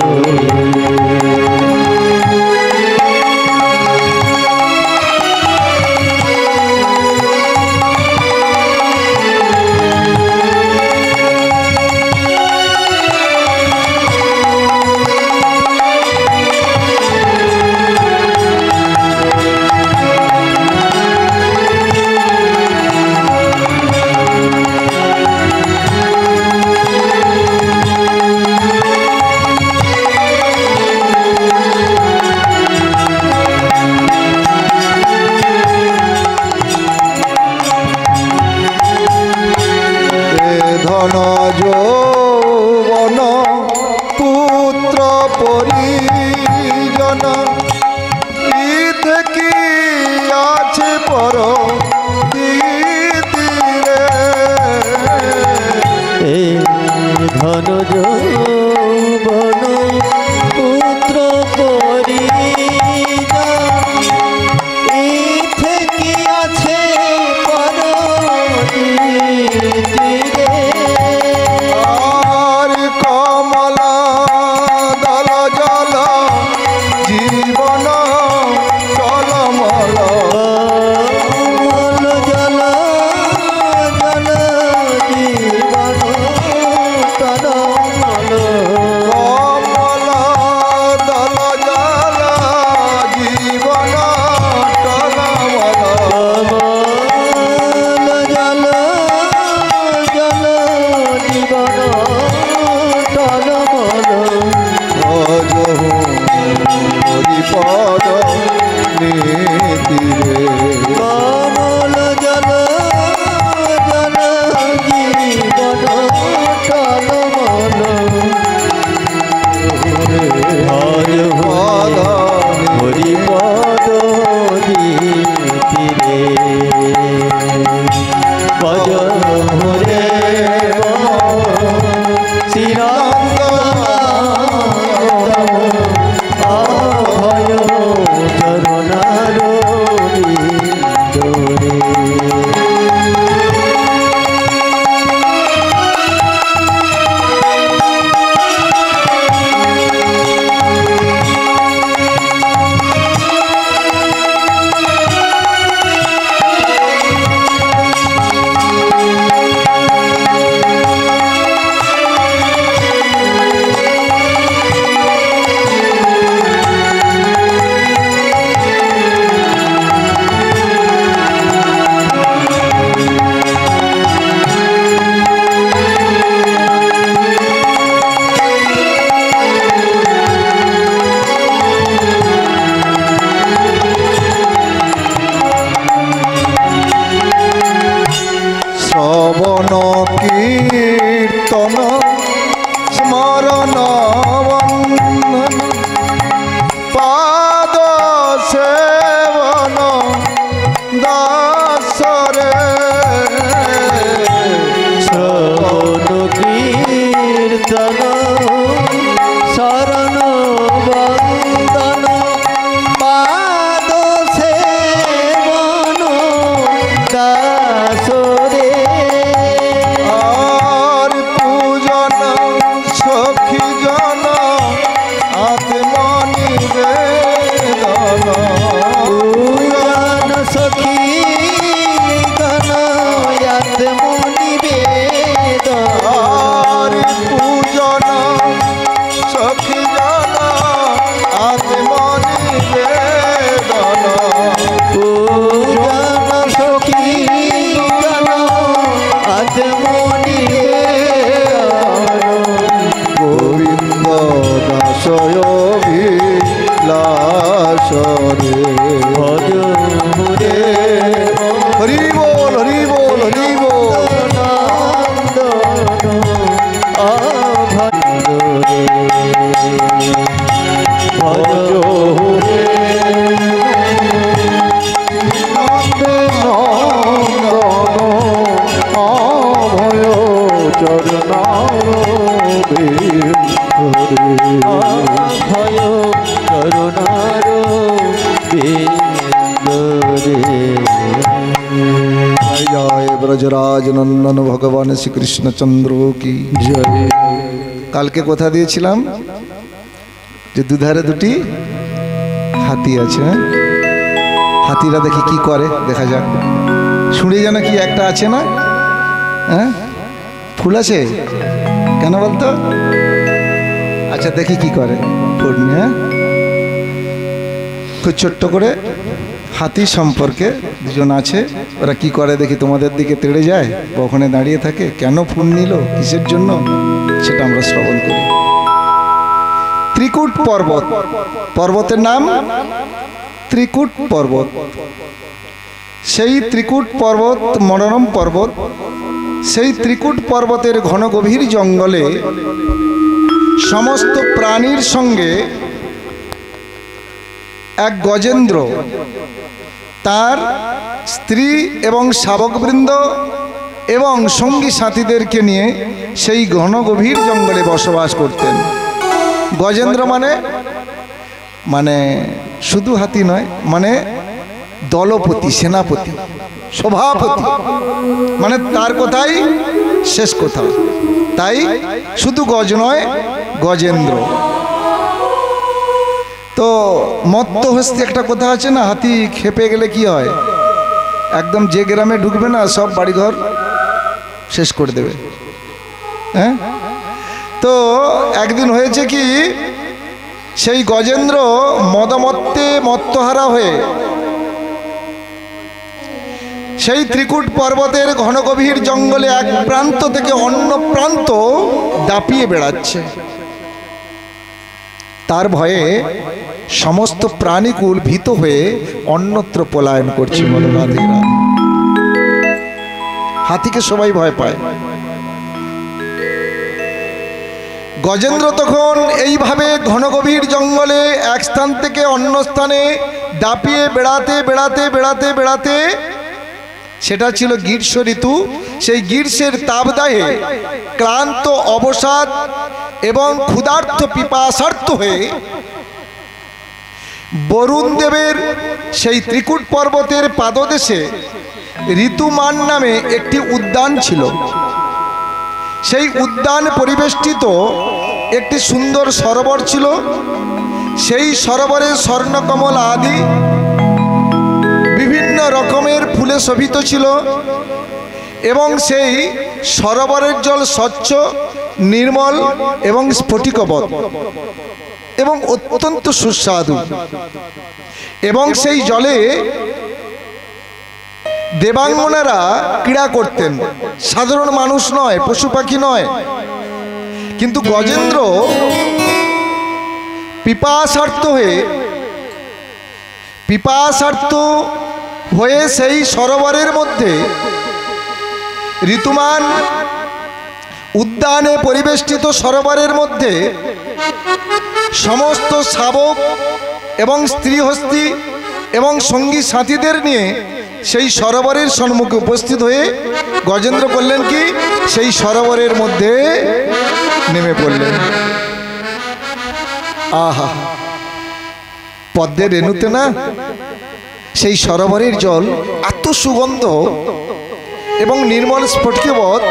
ধন যৌবন পুত্র পরিজন কি আছে পর ধন যৌবন পুত্র পরিজন কি আছে পর কমলা দল জল জীবন টলমল জল জল জীবন টলমল কমলা দল জল জীবন টলমল জল জল জীবন টলমল ভজহু হরিপদ নীতিরে কমল জল জল জীবন টলমল পদ হরিপদ নীতিরে ভজ রে শ্রীরঙ্গ অভয় চরণার বিন্দুরে। শ্রবণ কীর্তন স্মরণ বন্ধন পাদ সেবন দাসরে শ্রবণ কীর্তন শরণ বন্দন পাদ সেবন দাসরে আর পূজন সখী জন আত্মনিবেদন পূজন সখী গণ আত্মনিবেদন আর পূজন সখী জন আত্মনিবেদন পূজন সখী গণ আত্মনিবেদন গোবিন্দ দাসয় বিলাসরে ভজ রে হরি বল হরি বল হরি বল ভজ রে নন্দন ভয় করুণার বিন্দরে জয় ব্রজরাজ নন্দন ভগবান শ্রীকৃষ্ণচন্দ্র কি জয়। কালকে কথা দিয়েছিলাম যে দুধারে দুটি হাতি আছে, হ্যাঁ? হাতিরা দেখি কি করে, দেখা যাক। শুনে যেন কি একটা আছে না, হ্যাঁ, ফুল আছে কেন বলতো? আচ্ছা দেখি কি করে পূর্ণি। হ্যাঁ, খুব ছোট্ট করে হাতি সম্পর্কে দুজন আছে, ওরা কি করে দেখি। তোমাদের দিকে তেড়ে যায় বা ওখানে দাঁড়িয়ে থাকে, কেন ফুল নিল, কিসের জন্য, সেটা আমরা শ্রবণ করি। ত্রিকুট পর্বত, পর্বতের নাম ত্রিকুট পর্বত। সেই ত্রিকুট পর্বত মনোরম পর্বত। সেই ত্রিকুট পর্বতের ঘন গভীর জঙ্গলে সমস্ত প্রাণীর সঙ্গে এক গজেন্দ্র তার স্ত্রী এবং শাবকবৃন্দ এবং সঙ্গী সাথীদেরকে নিয়ে সেই ঘন গভীর জঙ্গলে বসবাস করতেন। গজেন্দ্র মানে শুধু হাতি নয়, মানে দলপতি, সেনাপতি, সভাপতি, মানে তার কথাই শেষ কথা। তাই শুধু গজ নয়, গজেন্দ্র। তো মত্ত হস্তি একটা কথা আছে না, হাতি খেপে গেলে কি হয়, একদম যে গ্রামে ঢুকবে না সব বাড়িঘর শেষ করে দেবে। হ্যাঁ, তো একদিন হয়েছে কি, সেই গজেন্দ্র মদমত্তে মত্তহারা হয়ে সেই ত্রিকুট পর্বতের ঘন গভীর জঙ্গলে এক প্রান্ত থেকে অন্য প্রান্ত দাপিয়ে বেড়াচ্ছে। তার ভয়ে সমস্ত প্রাণীকুল ভীত হয়ে অন্যত্র পলায়ন করছে। বলরাধীরা, হাতিকে সবাই ভয় পায়। গজেন্দ্র তখন এইভাবে ঘন গভীর জঙ্গলে এক স্থান থেকে অন্য স্থানে দাপিয়ে বেড়াতে বেড়াতে বেড়াতে বেড়াতে, সেটা ছিল গ্রীষ্ম ঋতু। সেই গ্রীষ্মের তাপদাহে ক্লান্ত, অবসাদ এবং ক্ষুধার্ত পিপাসার্থ হয়ে বরুণ দেবের সেই ত্রিকুট পর্বতের পাদদেশে ঋতুমান নামে একটি উদ্যান ছিল। সেই উদ্যান পরিবেষ্টিত একটি সুন্দর সরোবর ছিল। সেই সরোবরে স্বর্ণকমল আদি বিভিন্ন রকমের ফুলে শোভিত ছিল এবং সেই সরোবরের জল স্বচ্ছ, নির্মল এবং স্ফটিকবৎ এবং অত্যন্ত সুস্বাদু। এবং সেই জলে দেবাঙ্গনারা ক্রীড়া করতেন, সাধারণ মানুষ নয়, পশু পাখি নয়। কিন্তু গজেন্দ্র পিপাসার্থ হয়ে সেই সরোবরের মধ্যে ঋতুমান উদ্যানে পরিবেষ্টিত সরোবরের মধ্যে সমস্ত শাবক এবং স্ত্রী হস্তি এবং সঙ্গী সাথীদের নিয়ে সেই সরোবরের সম্মুখে উপস্থিত হয়ে গজেন্দ্র করলেন কি, সেই সরোবরের মধ্যে নেমে পড়লেন। আহা, পদ্মের রেণুতে না সেই সরোবরের জল এত সুগন্ধ এবং নির্মল স্ফটিকবৎ।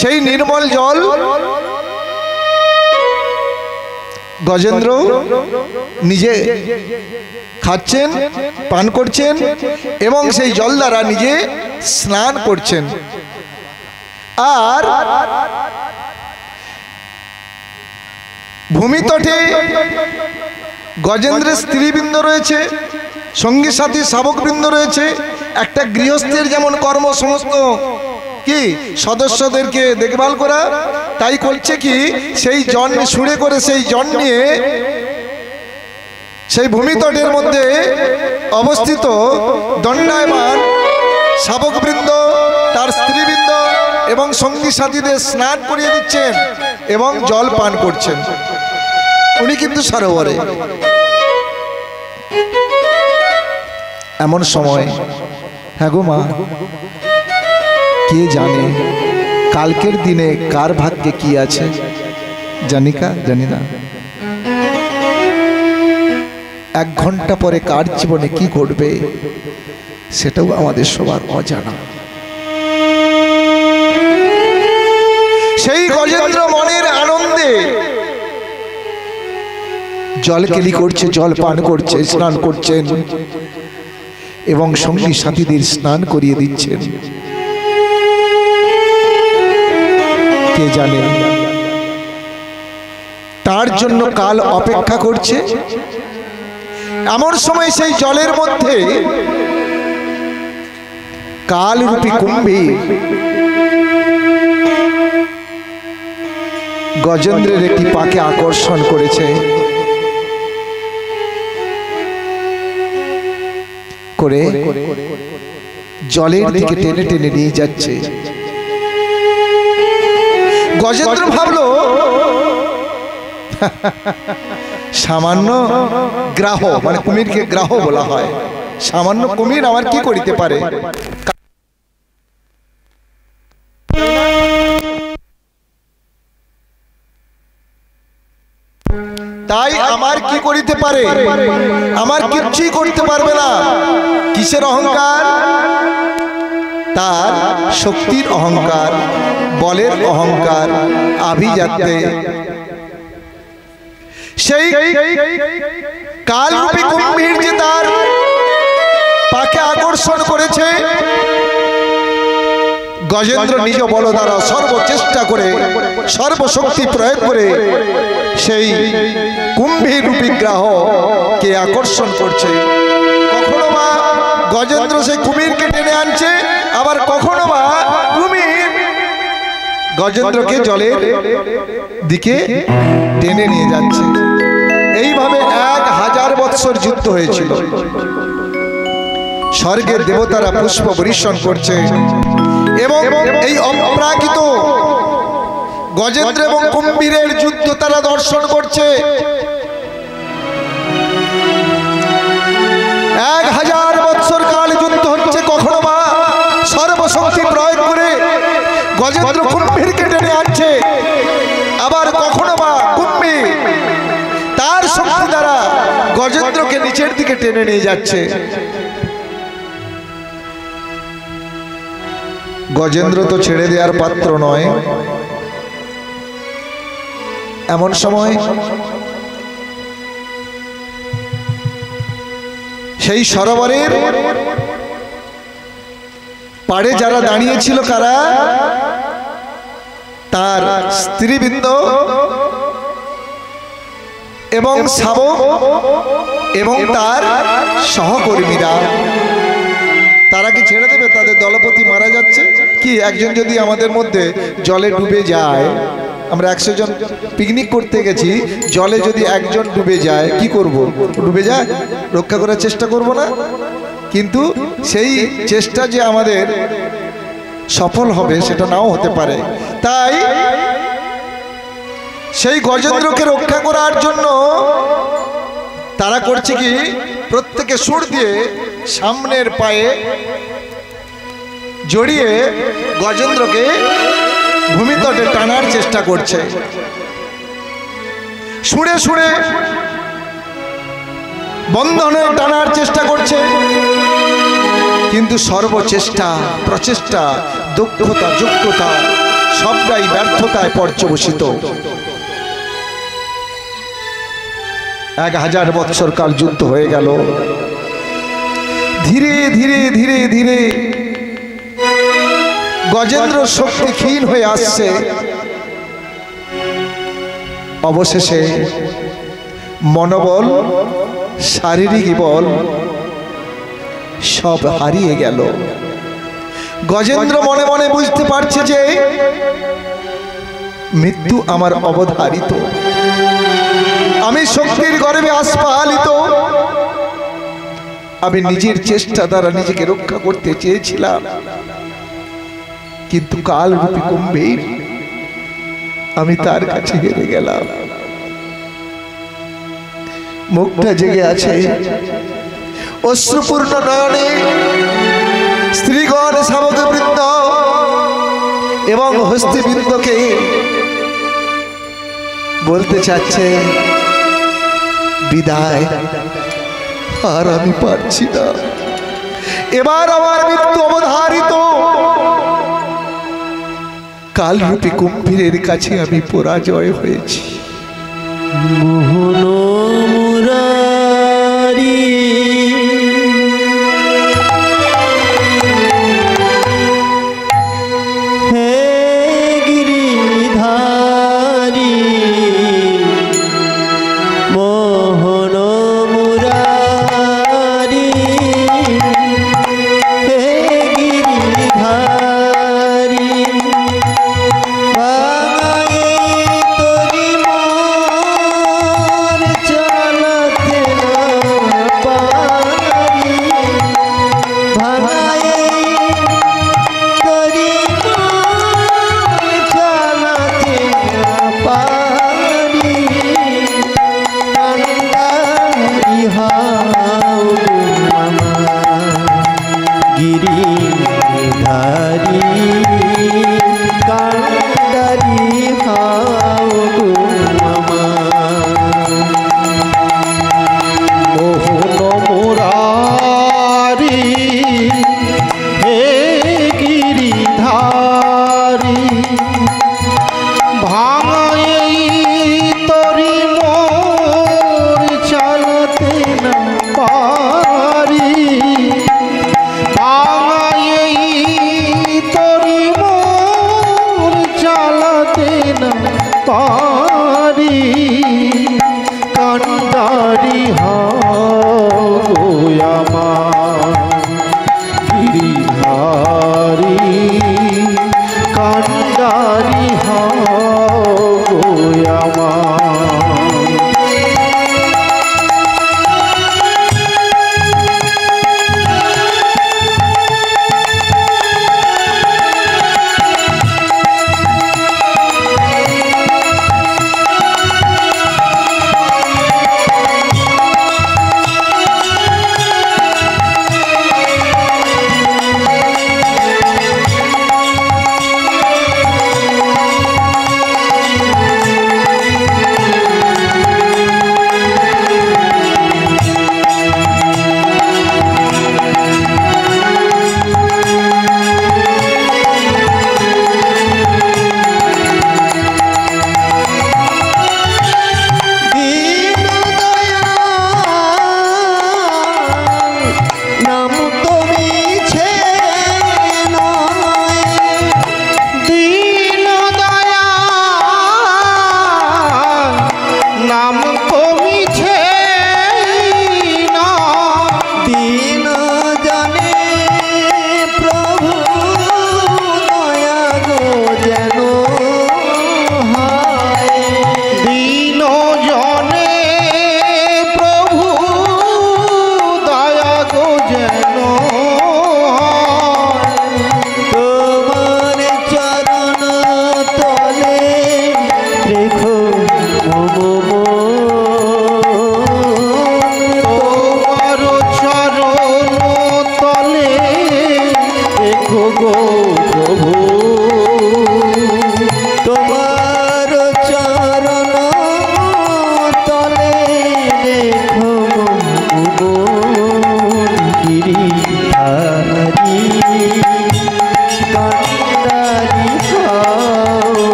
সেই নির্মল জল গজেন্দ্র নিজে খাচ্ছেন, পান করছেন এবং সেই জল দ্বারা নিজে স্নান করছেন। আর ভূমিতটে গজেন্দ্রের স্ত্রীবৃন্দ রয়েছে, সঙ্গী সাথী শাবকবৃন্দ রয়েছে। একটা গৃহস্থের যেমন কর্ম সমস্ত কি সদস্যদেরকে দেখভাল করা, তাই করছে কি, সেই জন সুরে করে সেই জন নিয়ে সেই ভূমিতটের মধ্যে অবস্থিত দণ্ডায়মান শাবকবৃন্দ, তার স্ত্রীবৃন্দ এবং সঙ্গী সাথীদের স্নান করিয়ে দিচ্ছেন এবং জল পান করছেন। উনি কিন্তু সরোবরে। এমন সময়, হ্যাঁ গো মা, কে জানে কালকের দিনে কার ভাগ্যে কি আছে জানি না। 1 ঘন্টা পরে কার জীবনে কি ঘটবে সেটাও আমাদের সবার অজানা। সেই গজেন্দ্র মনের আনন্দে জল কেলি করছে, জল পান করছে, স্নান করছেন এবং সঙ্গী সাথীদের স্নান করিয়ে দিচ্ছেন। কে জানে তার জন্য কাল অপেক্ষা করছে। এমন সময় সেই জলের মধ্যে কালরূপী কুম্ভীর গজেন্দ্রের একটি পাকে আকর্ষণ করেছে, করে জলের দিকে টেনে টেনে নিয়ে যাচ্ছে। গজেন্দ্র ভাবলো সামান্য গ্রাহ, মানে কুমিরকে গ্রাহ বলা হয়, সামান্য কুমির আমার কি করিতে পারে, তাই আমার কি করিতে পারে, আমার কিচ্ছুই করতে পারবে না। কিসের অহংকার? তার শক্তির অহংকার, বলের অহংকার, আভিজাত্যে। সেই কালরূপী কুম্ভীর যে তার পাকে আকর্ষণ করেছে, গজেন্দ্র নিজ বল দ্বারা সর্বচেষ্টা করে, সর্বশক্তি প্রয়োগ করে সেই কুম্ভীর রূপী গ্রাহকে আকর্ষণ করছে। কখনো বা গজেন্দ্র সেই কুমিরকে টেনে আনছে, আবার কখনো বা কুমির গজেন্দ্রকে জলের দিকে টেনে নিয়ে যাচ্ছে। এইভাবে 1000 বৎসর যুদ্ধ হয়েছিল। স্বর্গের দেবতারা পুষ্প বর্ষণ করছে এবং এই অপ্রাকৃত গজেন্দ্র এবং কুম্ভীরের যুদ্ধ তারা দর্শন করছে। 1000 বৎসর কাল যুদ্ধ হচ্ছে। কখনো বা সর্বশক্তি প্রয়োগ করে গজেন্দ্র কুম্ভীরকে টেনে আনছে, আবার কখনো বা কুম্ভীর তার শক্তি দ্বারা গজেন্দ্রকে নিচের দিকে টেনে নিয়ে যাচ্ছে। গজেন্দ্র তো ছেড়ে দেওয়ার পাত্র নয়। এমন সময় সেই সরোবরের পাড়ে যারা দাঁড়িয়েছিল, কারা? তার স্ত্রীবৃন্দ এবং শাবক এবং তার সহকর্মীরা। তারা কি ছেড়ে দেবে? তাদের দলপতি মারা যাচ্ছে। কি একজন যদি আমাদের মধ্যে জলে ডুবে যায়, আমরা 100 জন পিকনিক করতে গেছি, জলে যদি একজন ডুবে যায় কি করব? ডুবে যায়, রক্ষা করার চেষ্টা করব না? কিন্তু সেই চেষ্টা যে আমাদের সফল হবে সেটা নাও হতে পারে। তাই সেই গজেন্দ্রকে রক্ষা করার জন্য তারা করছে কি, প্রত্যেকে সুর দিয়ে সামনের পায়ে জড়িয়ে গজেন্দ্রকে ভূমিতটে টানার চেষ্টা করছে। সুরে সুরে বন্ধনে টানার চেষ্টা করছে, কিন্তু সর্বচেষ্টা, প্রচেষ্টা, দক্ষতা, যোগ্যতা সবটাই ব্যর্থতায় পর্যবসিত। 1000 বৎসর কাল যুদ্ধ হয়ে গেল। ধীরে ধীরে ধীরে ধীরে গজেন্দ্র শক্তি ক্ষীণ হয়ে আসছে। অবশেষে মনোবল, শারীরিক বল সব হারিয়ে গেল। গজেন্দ্র মনে মনে বুঝতে পারছে যে মৃত্যু আমার অবধারিত, আমি শক্তির গর্ভে আস্ফালিত। আমি নিজের চেষ্টা দ্বারা নিজেকে রক্ষা করতে চেয়েছিলাম, কিন্তু কালরূপী কুম্ভীর, আমি তার কাছে হেরে গেলাম। মুখটা জেগে আছে, অশ্রুপূর্ণ নয়নে স্ত্রীগণ, শাবকবৃন্দ এবং হস্তিবৃন্দকে বলতে চাচ্ছে বিদায়, আর আমি পারছি না, এবার আমার মৃত্যু অবধারিত। কালরূপী কুম্ভীরের কাছে আমি পরাজয় হয়েছি। মোহন মুরারি হে গিরিধারী, মোহন মুরারি হে গিরিধারী, কান্ডারি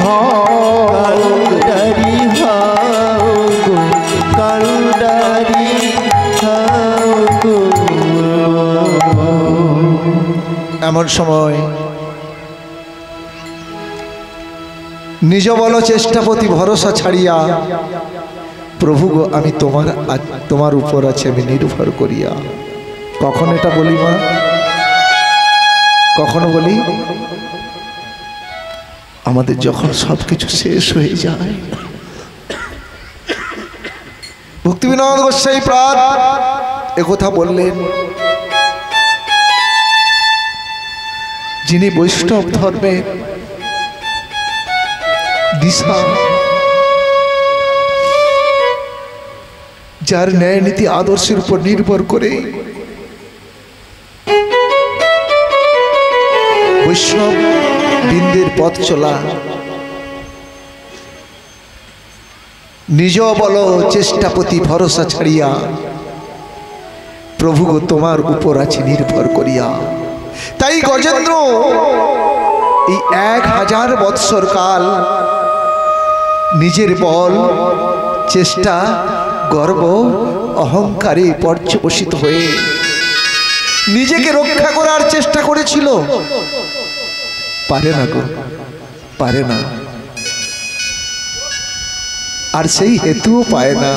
হয় এমন সময় নিজ বল চেষ্টাপতি ভরসা ছাড়িয়া, প্রভু গো আমি তোমার উপর আছে আমি নির্ভর করিয়া। কখন এটা বলি মা? কখনো বলি আমাদের যখন সবকিছু শেষ হয়ে যায়। ভক্তিবিনোদ গোস্বামী প্রাত একথা বললেন, যিনি বৈষ্ণব ধর্মের দিশা, যার ন্যায় নীতি আদর্শের উপর নির্ভর করে বৈষ্ণব বৃন্দের পথ চলা, নিজ বল চেষ্টাপতি ভরসা ছাড়িয়া, প্রভু গো তোমার উপর আছে নির্ভর করিয়া। তাই গজেন্দ্র এই 1000 বৎসর কাল নিজের বল চেষ্টা গর্ব অহংকারে পর্যবসিত হয়ে নিজেকে রক্ষা করার চেষ্টা করেছিল। পারে না গো, পারে না। আর সেই হেতুও পায় না।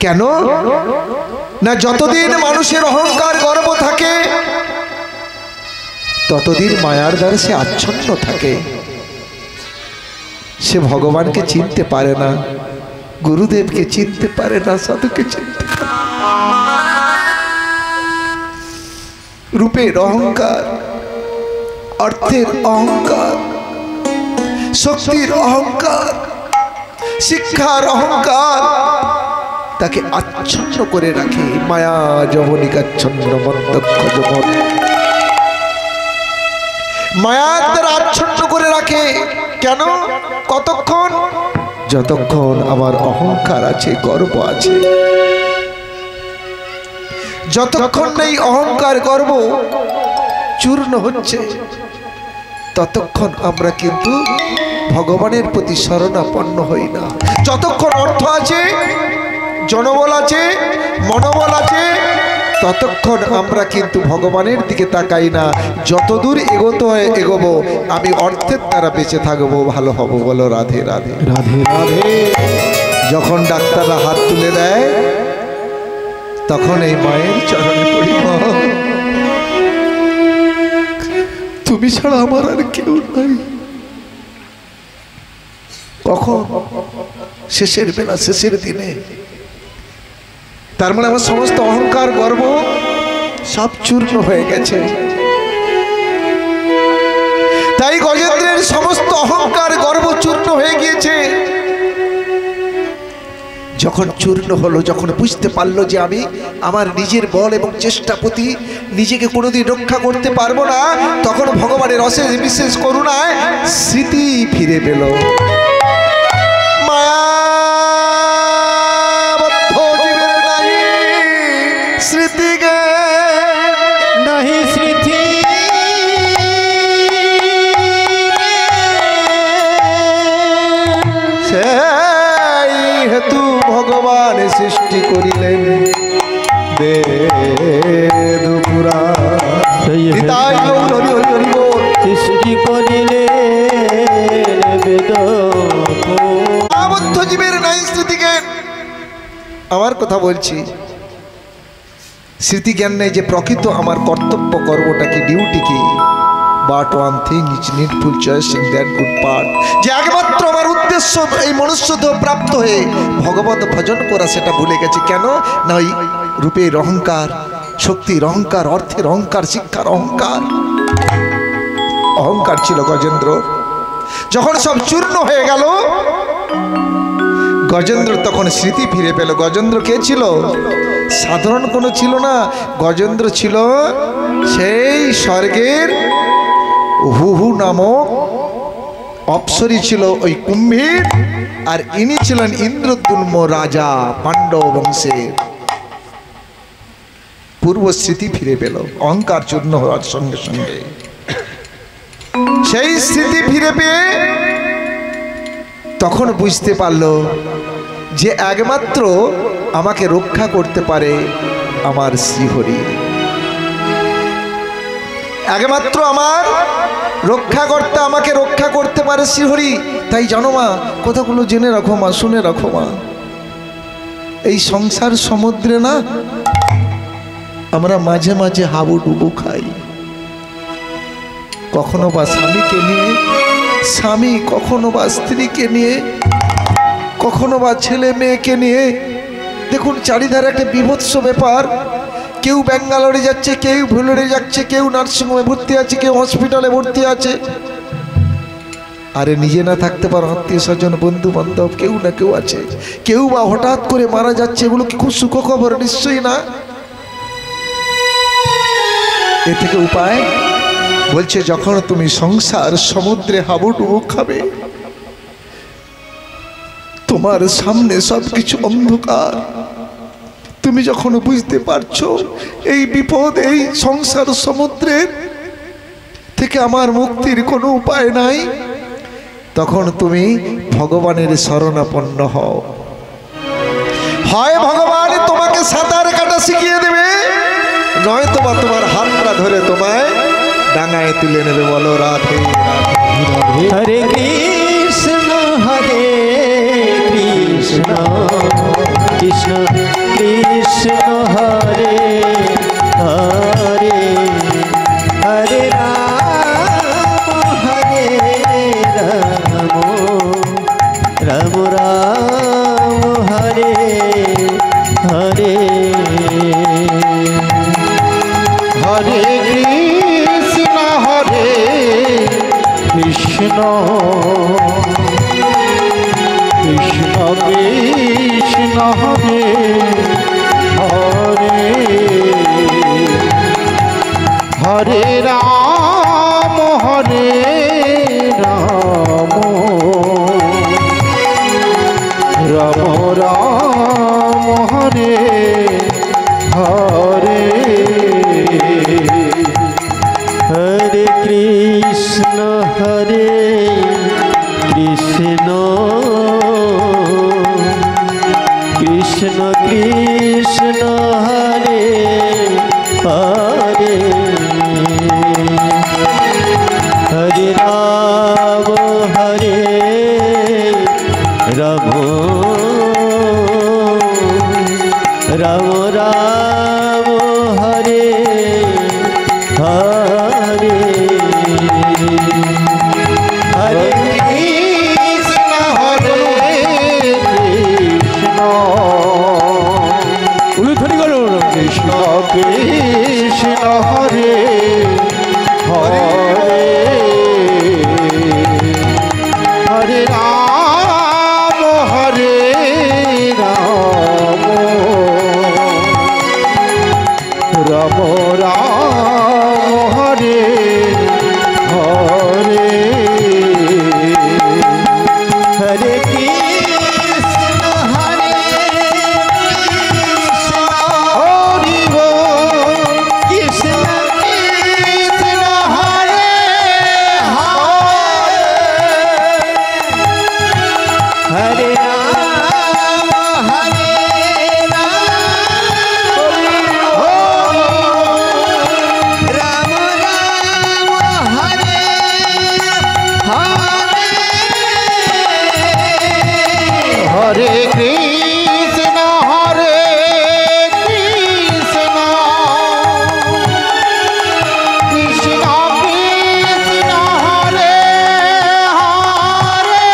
কেন না, যতদিন মানুষের অহংকার গর্ব থাকে ততদিন মায়ার দ্বারা সে আচ্ছন্ন থাকে। সে ভগবানকে চিনতে পারে না, গুরুদেবকে চিনতে পারে না, সাধুকে চিনতে পারে না। রূপের অহংকার, অর্থের অহংকার, শক্তির অহংকার, শিক্ষার অহংকার তাকে আচ্ছন্ন করে রাখে। মায়া যবনিকাচ্ছন্ন মন্তক্ষ জগৎ, মায়ার দ্বারা আচ্ছন্ন করে রাখে। কেন? কতক্ষণ? যতক্ষণ আমার অহংকার আছে, গর্ব আছে। যতক্ষণ এই অহংকার গর্ব চূর্ণ হচ্ছে ততক্ষণ আমরা কিন্তু ভগবানের প্রতি শরণাপন্ন হই না। যতক্ষণ অর্থ আছে, জনবল আছে, মনোবল আছে, ততক্ষণ আমরা কিন্তু ভগবানের দিকে তাকাই না। যতদূর এগোতে হয় এগোবো, আমি অর্থের দ্বারা বেঁচে থাকবো, ভালো হব। বলো রাধে রাধে রাধে রাধে। যখন ডাক্তাররা হাত তুলে দেয় তখন এই মায়ের চরণে পড়ি, তুমি ছাড়া আমার আর কেউ নাই। কখন? শেষের বেলা, শেষের দিনে। তার মানে আমার সমস্ত অহংকার গর্ব সব চূর্ণ হয়ে গেছে। তাই গজেন্দ্রের সমস্ত অহংকার গর্ব চূর্ণ হয়ে গিয়েছে। যখন চূর্ণ হলো, যখন বুঝতে পারলো যে আমি আমার নিজের বল এবং চেষ্টা প্রতি নিজেকে কোনোদিন রক্ষা করতে পারবো না, তখন ভগবানের অশেষ বিশেষ করুণায় স্মৃতি ফিরে পেল। মায়াবদ্ধ জীবের নাহি স্মৃতি গে, নাহি স্মৃতি সেই হেতু ভগবান সৃষ্টি করিলেন বেদ পুরাণ। সৃষ্টি করিলেন বেদ পুরাণ। জীবের নাই স্মৃতি জ্ঞান। আমার কথা বলছি, স্মৃতি জ্ঞান নেই যে প্রকৃত আমার কর্তব্য কর্মটা কি, ডিউটি কি। But one thing is needful choice in that good part, যে একমাত্র আমার উদ্দেশ্য এই মনুষ্যদেহ প্রাপ্ত হয়ে ভগবত ভজন করা, সেটা ভুলে গেছি। কেন না, ওই রূপের অহংকার, শক্তির অহংকার, অর্থের অহংকার, শিক্ষার অহংকার, অহংকার ছিল গজেন্দ্র। যখন সব চূর্ণ হয়ে গেল, গজেন্দ্র তখন স্মৃতি ফিরে পেল। গজেন্দ্র কে ছিল? সাধারণ কোনো ছিল না। গজেন্দ্র ছিল সেই স্বর্গের হুহু নামক অপ্সরী, ছিল ওই কুম্ভীর। আর ইনি ছিলেন ইন্দ্রদ্যুম্ন রাজা, পাণ্ডব বংশের। পূর্ব স্মৃতি ফিরে পেল অহংকার চূর্ণ হওয়ার সঙ্গে সঙ্গে। সেই স্মৃতি ফিরে পেয়ে তখন বুঝতে পারল যে একমাত্র আমাকে রক্ষা করতে পারে আমার শ্রীহরি। একমাত্র আমার রক্ষাকর্তা আমাকে রক্ষা করতে পারে শ্রীহরি। তাই জানো মা, কথাগুলো জেনে রাখো মা, শুনে রাখো মা। এই সংসার সমুদ্রে না আমরা মাঝে মাঝে হাবুডুবু খাই। কখনো বা স্বামীকে নিয়ে, স্বামী কখনো বা স্ত্রীকে নিয়ে, কখনো বা ছেলে মেয়েকে নিয়ে। দেখুন চারিধারে একটা বিভৎস ব্যাপার। কেউ ব্যাঙ্গালোরে যাচ্ছে, কেউ ভেলোরে যাচ্ছে, কেউ নার্সিংহোমে ভর্তি আছে, কেউ হসপিটালে ভর্তি আছে। আরে নিজে না থাকতে পারো, আত্মীয় স্বজন বন্ধু বান্ধব কেউ না কেউ আছে। কেউ বা হঠাৎ করে মারা যাচ্ছে, এগুলো কি খুব সুখবর? নিশ্চয়ই না। এ থেকে উপায় বলছে, যখন তুমি সংসার সমুদ্রে হাবুডুবু খাবে, তোমার সামনে সবকিছু অন্ধকার, তুমি যখন বুঝতে পারছো এই বিপদ, এই সংসার সমুদ্রের থেকে আমার মুক্তির কোনো উপায় নাই, তখন তুমি ভগবানের শরণাপন্ন হও। হয় ভগবান তোমাকে সাঁতার কাটা শিখিয়ে দেবে, নয়তো বা তোমার হাতটা ধরে তোমায় ডাঙায় তুলে নেবে। বলো রাধে রাধে। হরে কৃষ্ণ হরে কৃষ্ণ কৃষ্ণ কৃষ্ণ হরে হরে, হরে রাম হরে রাম, রাম রাম হরে হরে। হরে কৃষ্ণ হরে কৃষ্ণ কৃষ্ণ কৃষ্ণ হরে হরে, হরে রাম হরে রাম, রাম রাম হরে হরে। হরে কৃষ্ণ হরে কৃষ্ণ কৃষ্ণ কৃষ্ণ হরে হরে, হরে রাম হরে রাম, রাম রাম হরে হরে, হরে কৃষ্ণ হরে কৃষ্ণ, উলুধ্বনি করুন, কৃষ্ণ কৃষ্ণ হরে হরে, হরে রাম হরে রাম, রাম রাম হরে হরে, হরে কৃষ্ণ হরে কৃষ্ণ, হরি বল কৃষ্ণ কৃষ্ণ হরে হরে, হরে রাম হরে রাম, রাম রাম হরে হরে, হরে কৃষ্ণ হরে কৃষ্ণ কৃষ্ণ কৃষ্ণ হরে হরে,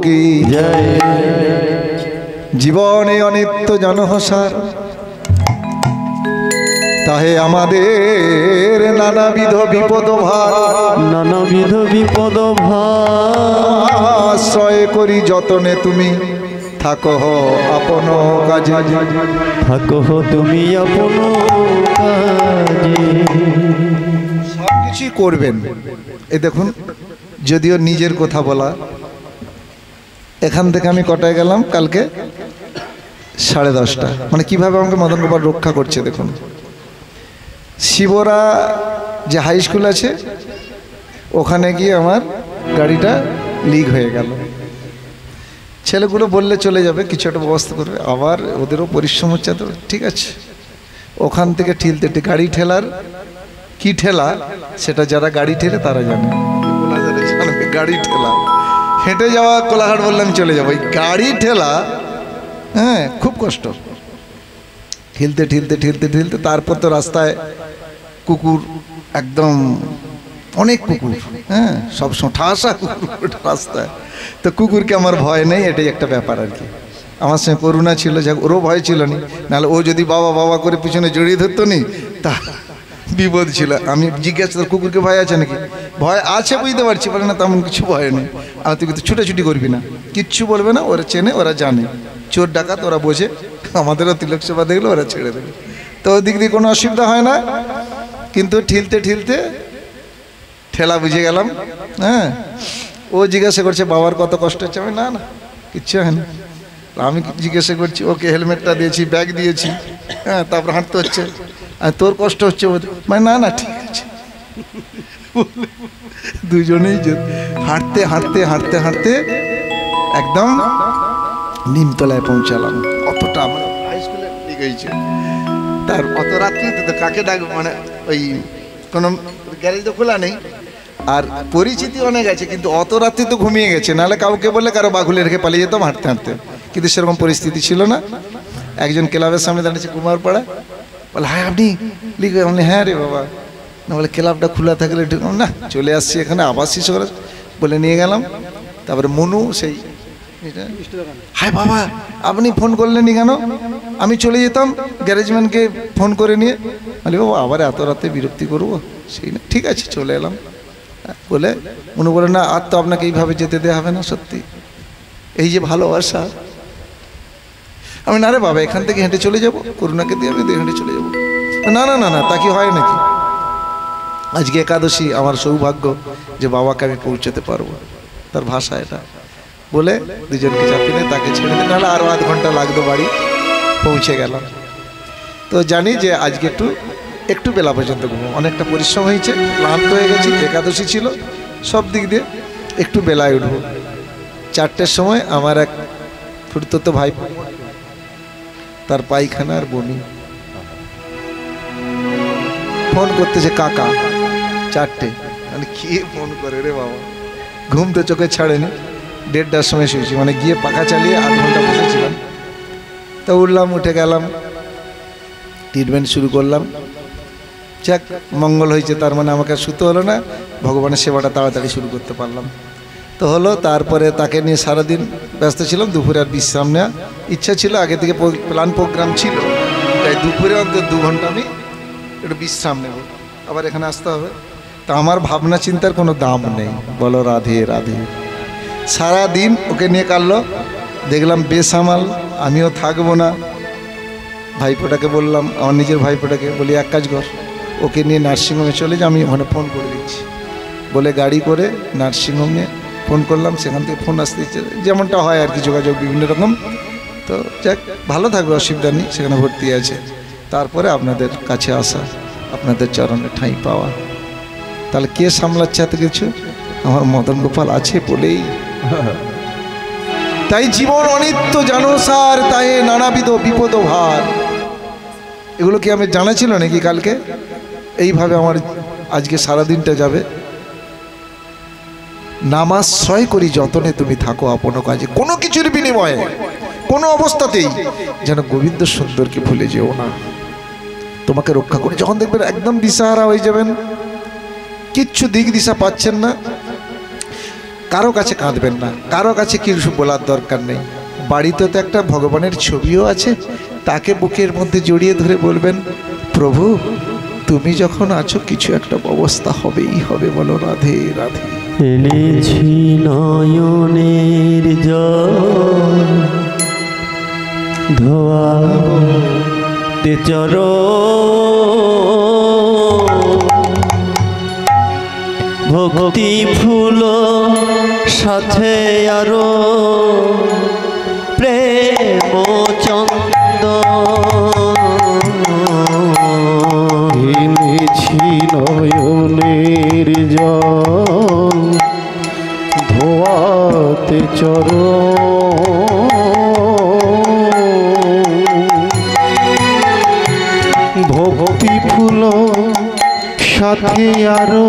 কি জীবনে অনিত্য জনহসার তাহে আমাদের নানাবিধ বিপদ ভার নানাবিধ বিপদ আশ্রয় করি যতনে তুমি থাকো আপন কাজে থাকো তুমি আপন কাজে সব কিছুই করবেন। এই দেখুন, যদিও নিজের কথা বলা, এখান থেকে আমি কটায় গেলাম কালকে 10:30, মানে কিভাবে আমাকে মদন গোপাল রক্ষা করছে দেখুন। শিবরা যে হাই স্কুল আছে ওখানে গিয়ে আমার গাড়িটা লিক হয়ে গেল। ছেলেগুলো বললে চলে যাবে, কিছু একটা ব্যবস্থা করবে, আবার ওদেরও পরিশ্রম হচ্ছে, তো ঠিক আছে। ওখান থেকে ঠেলতে গাড়ি ঠেলার কি ঠেলা সেটা যারা গাড়ি ঠেলে তারা জানে। গাড়ি ঠেলা হেঁটে যাওয়া কোলাঘাট বললাম চলে যাবো, এই গাড়ি ঠেলা হ্যাঁ খুব কষ্ট। ঠেলতে ঠেলতে ঠেলতে ঠেলতে তারপর তো রাস্তায় কুকুর, একদম অনেক কুকুর, হ্যাঁ সবসময় ঠাসা কুকুর রাস্তায়। তো কুকুরকে আমার ভয় নেই, এটাই একটা ব্যাপার আর কি। আমার সঙ্গে করুণা ছিল, যাক ওরও ভয় ছিল নি, নাহলে ও যদি বাবা বাবা করে পিছনে জড়িয়ে ধরতো নি তা বিপদ ছিল। আমি জিজ্ঞাসা তোর কুকুরকে ভয় আছে নাকি? ভয় আছে বুঝতে পারছি, বলে না তেমন কিছু ভয় নেই। আর তুই কিন্তু ছুটাছুটি করবি না, কিচ্ছু বলবে না, ওরা চেনে, ওরা জানে, চোর ডাকাত ওরা বোঝে, আমাদেরও তিলক সেবা দেখলে ওরা ছেড়ে দেবে। তো ওদিক দিয়ে কোনো অসুবিধা হয় না। কিন্তু ঠেলতে ঠেলতে ঠেলা বুঝে গেলাম। হ্যাঁ, ও জিজ্ঞাসা করছে বাবার কত কষ্ট হচ্ছে, আমি না না কিচ্ছু হয়নি। আমি জিজ্ঞাসা করছি, ওকে হেলমেটটা দিয়েছি, ব্যাগ দিয়েছি, হ্যাঁ তারপর হাঁটতে হচ্ছে, আর তোর কষ্ট হচ্ছে মানে না না ঠিক আছে। দুজনেই হাঁটতে হাঁটতে হাঁটতে হাঁটতে একদম নিমতলায় পৌঁছালাম। অতটা আমার হাই স্কুলে ঠিক হয়েছে, তার অত রাত্রিতে তো কাকে ডাকবো, মানে ওই কোনো গ্যারেজ তো খোলা নেই, আর পরিচিতি অনেক আছে, কিন্তু অত রাত্রি তো ঘুমিয়ে গেছে, নাহলে কাউকে বললে কারো বাঘুলে রেখে পালিয়ে যেতাম হাঁটতে হাঁটতে, কিন্তু সেরকম পরিস্থিতি ছিল না। একজন ক্লাবের সামনে দাঁড়িয়েছে কুমারপাড়া, বলে হ্যাঁ আপনি লিখে, বলি হ্যাঁ রে বাবা, না বলে ক্লাবটা খোলা থাকলে না চলে আসছি এখানে আবার শিশু বলে নিয়ে গেলাম। তারপরে মনু সেই, হ্যাঁ বাবা আপনি ফোন করলেনই কেন? আমি চলে যেতাম গ্যারেজম্যানকে ফোন করে নিয়ে। বলি বাবা আবার এত রাতে বিরক্তি করবো, সেই না ঠিক আছে চলে এলাম বলে। মনু বলে না আর তো আপনাকে এইভাবে যেতে দেওয়া হবে না, সত্যি এই যে ভালোবাসা। আমি না রে বাবা এখান থেকে হেঁটে চলে যাব, করুণাকে দিয়ে আমি হেঁটে চলে যাব। না না না না তা কি হয় নাকি? আজকে একাদশী, আমার সৌভাগ্য যে বাবাকে আমি পৌঁছাতে পারবো, তার ভাষা এটা বলে দুজনকে চাপিয়ে তাকে ছেড়ে দিন, নাহলে আরও আধ ঘন্টা লাগতো বাড়ি পৌঁছে গেলাম। তো জানি যে আজকে একটু বেলা পর্যন্ত ঘুমো, অনেকটা পরিশ্রম হয়েছে, ক্লান্ত হয়ে গেছি, একাদশী ছিল, সব দিক দিয়ে একটু বেলায় উঠবো। 4টের সময় আমার এক ফুটতো ভাই, তার পায়খানা আর বমি, ফোন করতেছে কাকা 4টে, মানে কে ফোন করে রে বাবা, ঘুম তো চোখে ছাড়েনি। 1:30টার সময় শুয়েছি, মানে গিয়ে পাখা চালিয়ে 8 ঘন্টা বসেছিলাম। তো উঠলাম, উঠে গেলাম, ট্রিটমেন্ট শুরু করলাম। যাক মঙ্গল হয়েছে, তার মানে আমাকে শুতে হলো না, ভগবানের সেবাটা তাড়াতাড়ি শুরু করতে পারলাম। তো হলো, তারপরে তাকে নিয়ে সারাদিন ব্যস্ত ছিলাম। দুপুরে আর বিশ্রাম নেওয়া ইচ্ছা ছিল, আগে থেকে প্ল্যান প্রোগ্রাম ছিল, তাই দুপুরে অন্তত 2 ঘন্টা আমি একটু বিশ্রাম নেব, আবার এখানে আসতে হবে। তা আমার ভাবনা চিন্তার কোনো দাম নেই, বলো রাধে রাধে। সারাদিন ওকে নিয়ে কাটলো, দেখলাম বেসামাল, আমিও থাকবো না। ভাইপোটাকে বললাম, আমার নিজের ভাইপোটাকে বলি এক কাজ কর, ওকে নিয়ে নার্সিংহোমে চলে যা, আমি ওখানে ফোন করে দিচ্ছি বলে গাড়ি করে নার্সিংহোমে ফোন করলাম। সেখান থেকে ফোন আসতে যেমনটা হয় আর কি, যোগাযোগ বিভিন্ন রকম। তো যাক ভালো থাকবে, অসুবিধা নেই, সেখানে ভর্তি আছে। তারপরে আপনাদের কাছে আসা, আপনাদের চরণে ঠাঁই পাওয়া, তাহলে কে সামলাচ্ছে এত কিছু? আমার মদন গোপাল আছে বলেই। তাই জীবন অনিত্য জানো সার, তাই নানাবিধ বিপদ ভার। এগুলো কি আমি জানা ছিল নাকি কালকে? এইভাবে আমার আজকে সারাদিনটা যাবে। নামাশ্রয় করি যতনে তুমি থাকো আপন কাজে, কোনো কিছুর বিনিময়ে, কোনো অবস্থাতেই যেন গোবিন্দ সুন্দরকে ভুলে যেও না। তোমাকে রক্ষা করে যখন দেখবেন একদম দিশাহারা হয়ে যাবেন, কিচ্ছু দিক দিশা পাচ্ছেন না, কারো কাছে কাঁদবেন না, কারো কাছে কিছু বলার দরকার নেই। বাড়িতে তো একটা ভগবানের ছবিও আছে, তাকে বুকের মধ্যে জড়িয়ে ধরে বলবেন, প্রভু তুমি যখন আছো কিছু একটা ব্যবস্থা হবেই হবে, বলো রাধে রাধে। এনেছি নয়নের জল ধোয়াতে ভক্তি ফুল সাথে আরো প্রেম চন্দন। এনেছি নয়নের জল ধোয়াতে ভক্তি ফুল সাথে আরো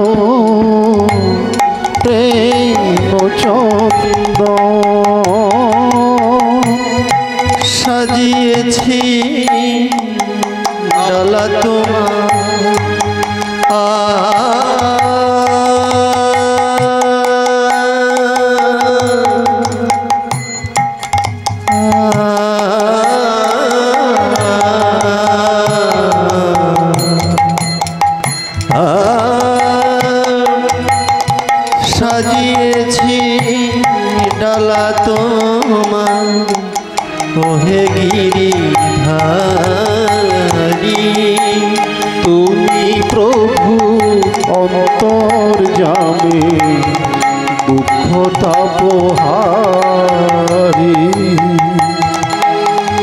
প্রেম চন্দন। সাজিয়েছি ডালা তোমার সাজিয়েছি ডালা তোমার ওহে গিরিধারী। তুমি প্রভু অন্তর্যামী দুঃখ তাপহারী।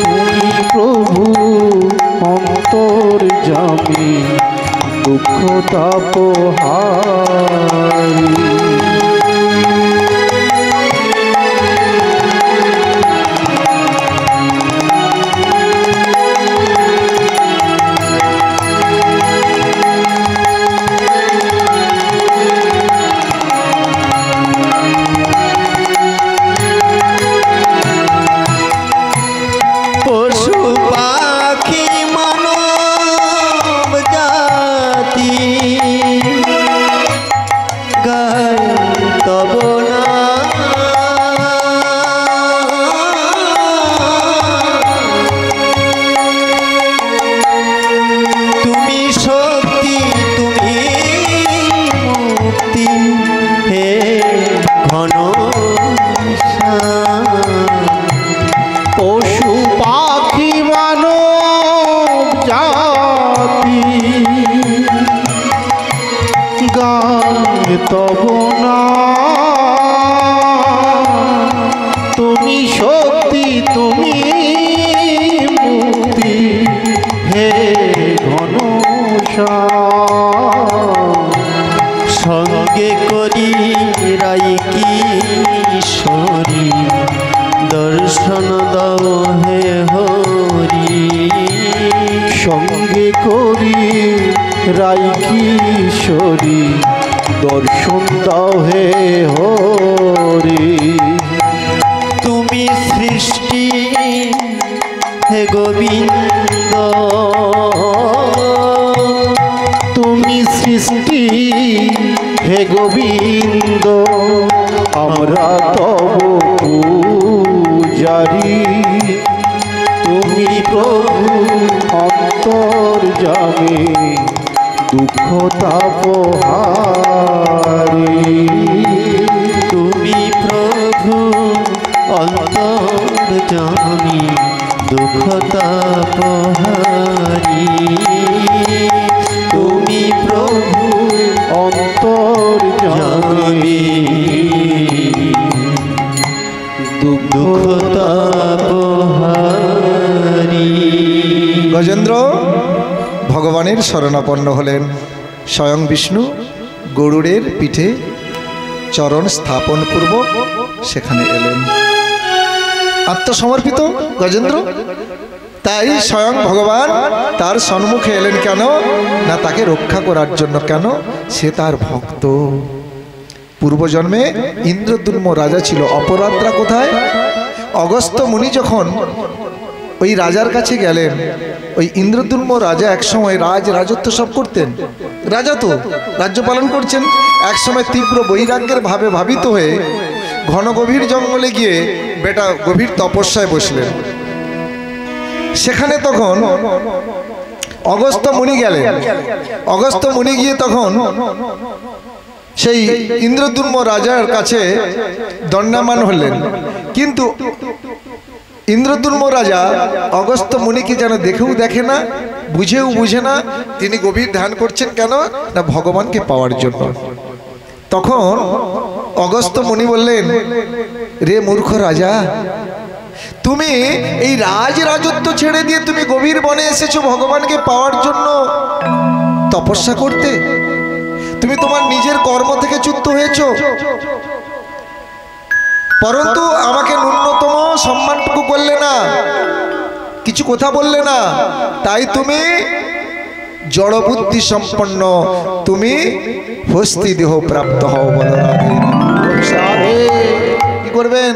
তুমি প্রভু অন্তর্যামী দুঃখ তাপহারী। পশু পাখি মানব জাতি গায় তব নাম। তুমি শক্তি তুমি মুক্তি হে ঘন পশু পাখি মানব জাতি গায় তব নাম। তুমি শক্তি তুমি মুক্তি হে ঘনশ্যাম। সঙ্গে করি রাই কিশোরী দর্শন দাও হে হরি। সঙ্গে করি রাই কিশোরী দর্শন দাও হে হরি। তুমি সৃষ্টি হে গোবিন্দ তুমি সৃষ্টি হে গোবিন্দ আমরা তব পূজারি। তুমি প্রভু অন্তর্যামী দুঃখ তাপহারী। তুমি প্রভু অন্তর্যামী দুঃখ তাপহারী। তুমি প্রভু অন্তর্যামী দুঃখ তাপহারী। গজেন্দ্র ভগবানের শরণাপন্ন হলেন। স্বয়ং বিষ্ণু গরুড়ের পিঠে চরণ স্থাপন পূর্বক সেখানে এলেন। আত্মসমর্পিত গজেন্দ্র, তাই স্বয়ং ভগবান তার সম্মুখে এলেন কেন না তাকে রক্ষা করার জন্য। কেন? সে তার ভক্ত। পূর্বজন্মে ইন্দ্রদ্যুম্ন রাজা ছিল। অপরাধরা কোথায়? অগস্ত্য মুনি যখন ওই রাজার কাছে গেলেন, ওই ইন্দ্রদ্যুম্ন রাজা একসময় রাজত্ব সব করতেন, রাজা তো রাজ্য পালন করছেন। একসময় তীব্র বৈরাগ্যের ভাবে ভাবিত হয়ে ঘন গভীর জঙ্গলে গিয়ে বেটা গভীর তপস্যায় বসলেন। সেখানে তখন অগস্ত্য মুনি গেলেন। অগস্ত্য মুনি গিয়ে তখন সেই ইন্দ্রদ্যুম্ন রাজার কাছে দণ্ডায়মান হলেন। কিন্তু ইন্দ্রদ্যুম্ন রাজা অগস্ত্য মুনিকে যেন দেখেও দেখে না, বুঝেও বুঝে না। তিনি গভীর ধ্যান করছেন কেন না ভগবানকে পাওয়ার জন্য। তখন অগস্ত্য মুনি বললেন, রে মূর্খ রাজা, তুমি এই রাজত্ব ছেড়ে দিয়ে তুমি গভীর বনে এসেছো ভগবানকে পাওয়ার জন্য তপস্যা করতে। তুমি তোমার নিজের কর্ম থেকে চ্যুত হয়েছো, পরন্তু আমাকে ন্যূনতম সম্মানটুকু করলে না, কিছু কথা বললে না। তাই তুমি জড়বুদ্ধি সম্পন্ন, তুমি হস্তি দেহ প্রাপ্ত হও। বলো রাধে। কি করবেন?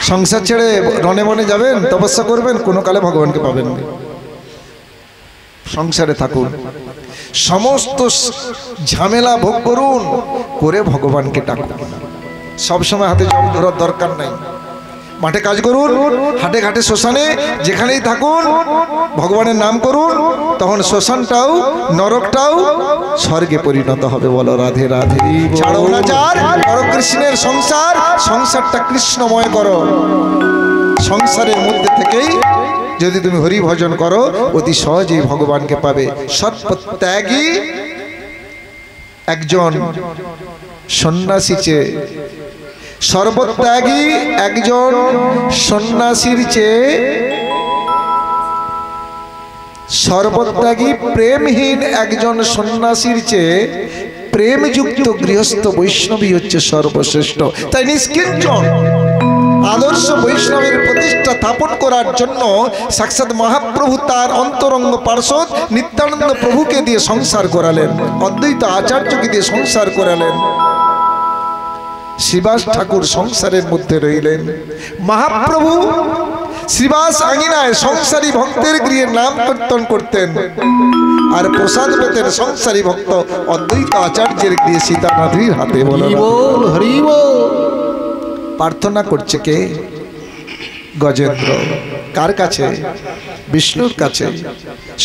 সংসার ছেড়ে রনে বনে যাবেন, তপস্যা করবেন, কোনো কালে ভগবানকে পাবেন না। সংসারে থাকুন, সমস্ত ঝামেলা ভোগ করুন, করে ভগবানকে ডাকুন। সবসময় হাতে জল ধরার দরকার নাই। মাঠে কাজ করুন, হাটে ঘাটে শ্মশানে যেখানেই থাকুন ভগবানের নাম করুন, তখন শ্মশানটাও নরকটাও স্বর্গে পরিণত হবে। বলো রাধে রাধে। ছাড়ো না যার কৃষ্ণের সংসার, সংসারটা কৃষ্ণময় করো। সংসারের মধ্যে থেকেই যদি তুমি হরি ভজন করো অতি সহজেই ভগবানকে পাবে। সৎপত্যাগী একজন সন্ন্যাসী চেয়ে, সর্বত্যাগী একজন সন্ন্যাসীর চেয়ে, সর্বত্যাগী প্রেমহীন একজন সন্ন্যাসীর চেয়ে প্রেমযুক্ত গৃহস্থ বৈষ্ণবী হচ্ছে সর্বশ্রেষ্ঠ। তাই নিষ্কিঞ্চন আদর্শ বৈষ্ণবের প্রতিষ্ঠা স্থাপন করার জন্য সাক্ষাৎ মহাপ্রভু তার অন্তরঙ্গ পার্ষদ নিত্যানন্দ প্রভুকে দিয়ে সংসার করালেন, অদ্বৈত আচার্যকে দিয়ে সংসার করালেন। শ্রীবাস ঠাকুর সংসারের মধ্যে রইলেন। মহাপ্রভু শ্রীবাস আঙিনায় সংসারী ভক্তের গৃহে নাম কীর্তন করতেন, আর প্রসাদ পেতেন সংসারী ভক্ত অদ্বৈত আচার্যের গৃহে সীতানাথীর হাতে। বলো হরি বল। প্রার্থনা করছে কে? গজেন্দ্র। কার কাছে? বিষ্ণুর কাছে।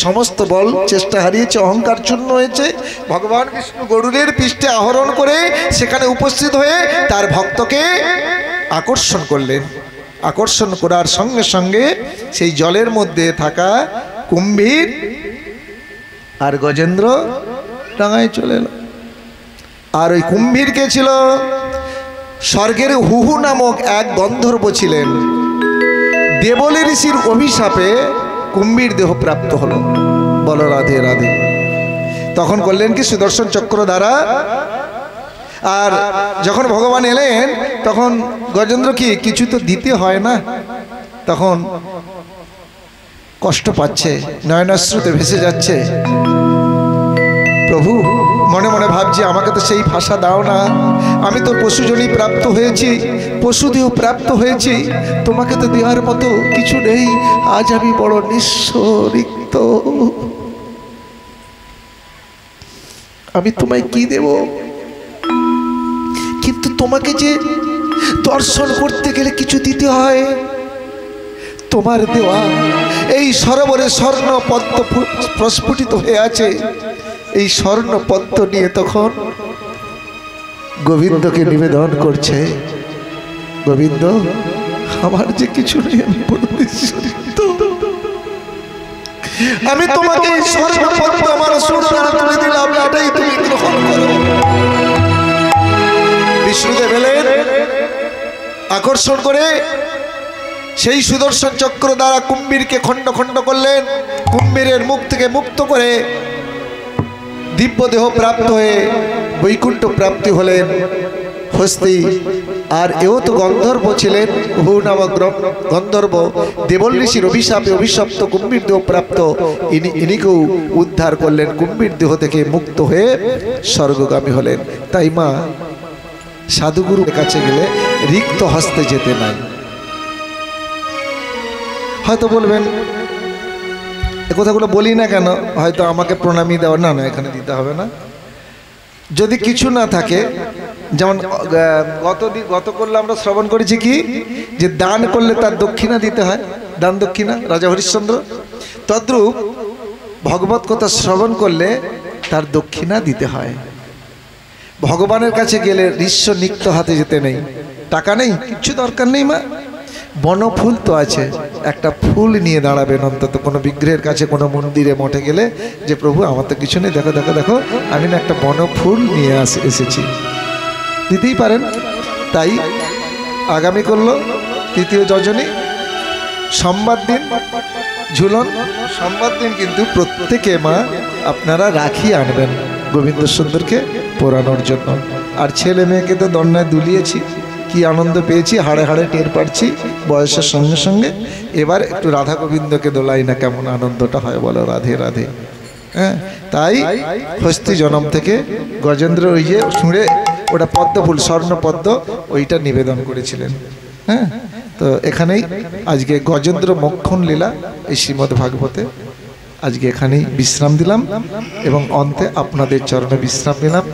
সমস্ত বল চেষ্টা হারিয়েছে, অহংকার চূর্ণ হয়েছে। ভগবান বিষ্ণু গরুড়ের পৃষ্ঠে আহরণ করে সেখানে উপস্থিত হয়ে তার ভক্তকে আকর্ষণ করলেন। আকর্ষণ করার সঙ্গে সঙ্গে সেই জলের মধ্যে থাকা কুম্ভীর আর গজেন্দ্র ডাঙায় চলে এলো। আর ওই কুম্ভীর কে ছিল? স্বর্গের হুহু নামক এক গন্ধর্ব ছিলেন। দেবলী ঋষির অভিশাপে কুম্ভীর দেহ প্রাপ্ত হলো। বলো রাধে রাধে। তখন করলেন কি? সুদর্শন চক্র দ্বারা। আর যখন ভগবান এলেন তখন গজেন্দ্র কি কিছু তো দিতে হয় না, তখন কষ্ট পাচ্ছে, নয়নাশ্রুতে ভেসে যাচ্ছে। প্রভু মনে মনে ভাবছি আমাকে তো সেই ভাষা দাও না, আমি তো পশুজনই প্রাপ্ত হয়েছি, পশুদেহ প্রাপ্ত হয়েছি, তোমাকে তো দেওয়ার মতো কিছু নেই। আজ আমি বড় নিঃস্ব রিক্ত, আমি তোমায় কি দেব? কিন্তু তোমাকে যে দর্শন করতে গেলে কিছু দিতে হয়। তোমার দেওয়া এই সরোবরে স্বর্ণ পদ্ম প্রস্ফুটিত হয়ে আছে, এই স্বর্ণ পদ্ম নিয়ে তখন গোবিন্দকে নিবেদন করছে। গোবিন্দ আমার যে কিছু নেই, আমি বড় নিঃস্ব, আমি তোমাকে এই স্বর্ণ পদ্ম আমার সুন্দর তুলে দিলাম, এটাই তুমি গ্রহণ করো। বিষ্ণুদেব এলেন, আকর্ষণ করে সেই সুদর্শন চক্র দ্বারা কুম্ভীরকে খণ্ড খণ্ড করলেন। কুম্ভীরের মুখ থেকে মুক্ত করে দিব্য দেহ প্রাপ্ত হয়ে বৈকুণ্ঠ প্রাপ্তি হলেন হস্তি। আর এও তো গন্ধর্ব ছিলেন, হু নামক গন্ধর্ব দেবল ঋষির অভিশাপে অভিশপ্ত কুম্ভীর দেহ প্রাপ্ত। ইনিকেও উদ্ধার করলেন, কুম্ভীর দেহ থেকে মুক্ত হয়ে স্বর্গগামী হলেন। তাই মা সাধুগুরুর কাছে গেলে রিক্ত হস্তে যেতে নাই। হয়তো বলবেন এ কথাগুলো বলি না কেন, হয়তো আমাকে প্রণামী দেওয়া, না না এখানে দিতে হবে না। যদি কিছু না থাকে যেমন গত করলে আমরা শ্রবণ করেছি কি, যে দান করলে তার দক্ষিণা দিতে হয়, দান দক্ষিণা রাজা হরিশ্চন্দ্র। তদ্রূপ ভগবত কথা শ্রবণ করলে তার দক্ষিণা দিতে হয়। ভগবানের কাছে গেলে ঋষ্য নিক্ত হাতে যেতে নেই, টাকা নেই, কিচ্ছু দরকার নেই মা, বনফুল তো আছে, একটা ফুল নিয়ে দাঁড়াবেন অন্তত কোনো বিগ্রহের কাছে, কোনো মন্দিরে মঠে গেলে, যে প্রভু আমার তো কিছু নেই, দেখো দেখো দেখো আমি না একটা বনফুল নিয়ে এসেছি, দিতেই পারেন। তাই আগামী করলো তৃতীয় যোজনী, সোমবার দিন ঝুলন, সোমবার দিন কিন্তু প্রত্যেকে মা আপনারা রাখি আনবেন গোবিন্দ সুন্দরকে পোড়ানোর জন্য। আর ছেলে মেয়েকে তো দণ্ডায় দুলিয়েছি, কি আনন্দ পেয়েছি, হাড়ে হাড়ে টের পাচ্ছি বয়সের সঙ্গে সঙ্গে। এবার একটু রাধা গোবিন্দকে দোলাই না, কেমন আনন্দটা হয় বলো, রাধে রাধে। হ্যাঁ, তাই হস্তি জনম থেকে গজেন্দ্র ওই যে শুঁড়ে ওটা পদ্ম ফুল, স্বর্ণ পদ্ম, ওইটা নিবেদন করেছিলেন। হ্যাঁ, তো এখানেই আজকে গজেন্দ্র মক্ষণ লীলা এই শ্রীমদ্ ভাগবতে আজকে এখানেই বিশ্রাম দিলাম এবং অন্তে আপনাদের চরণে বিশ্রাম নিলাম।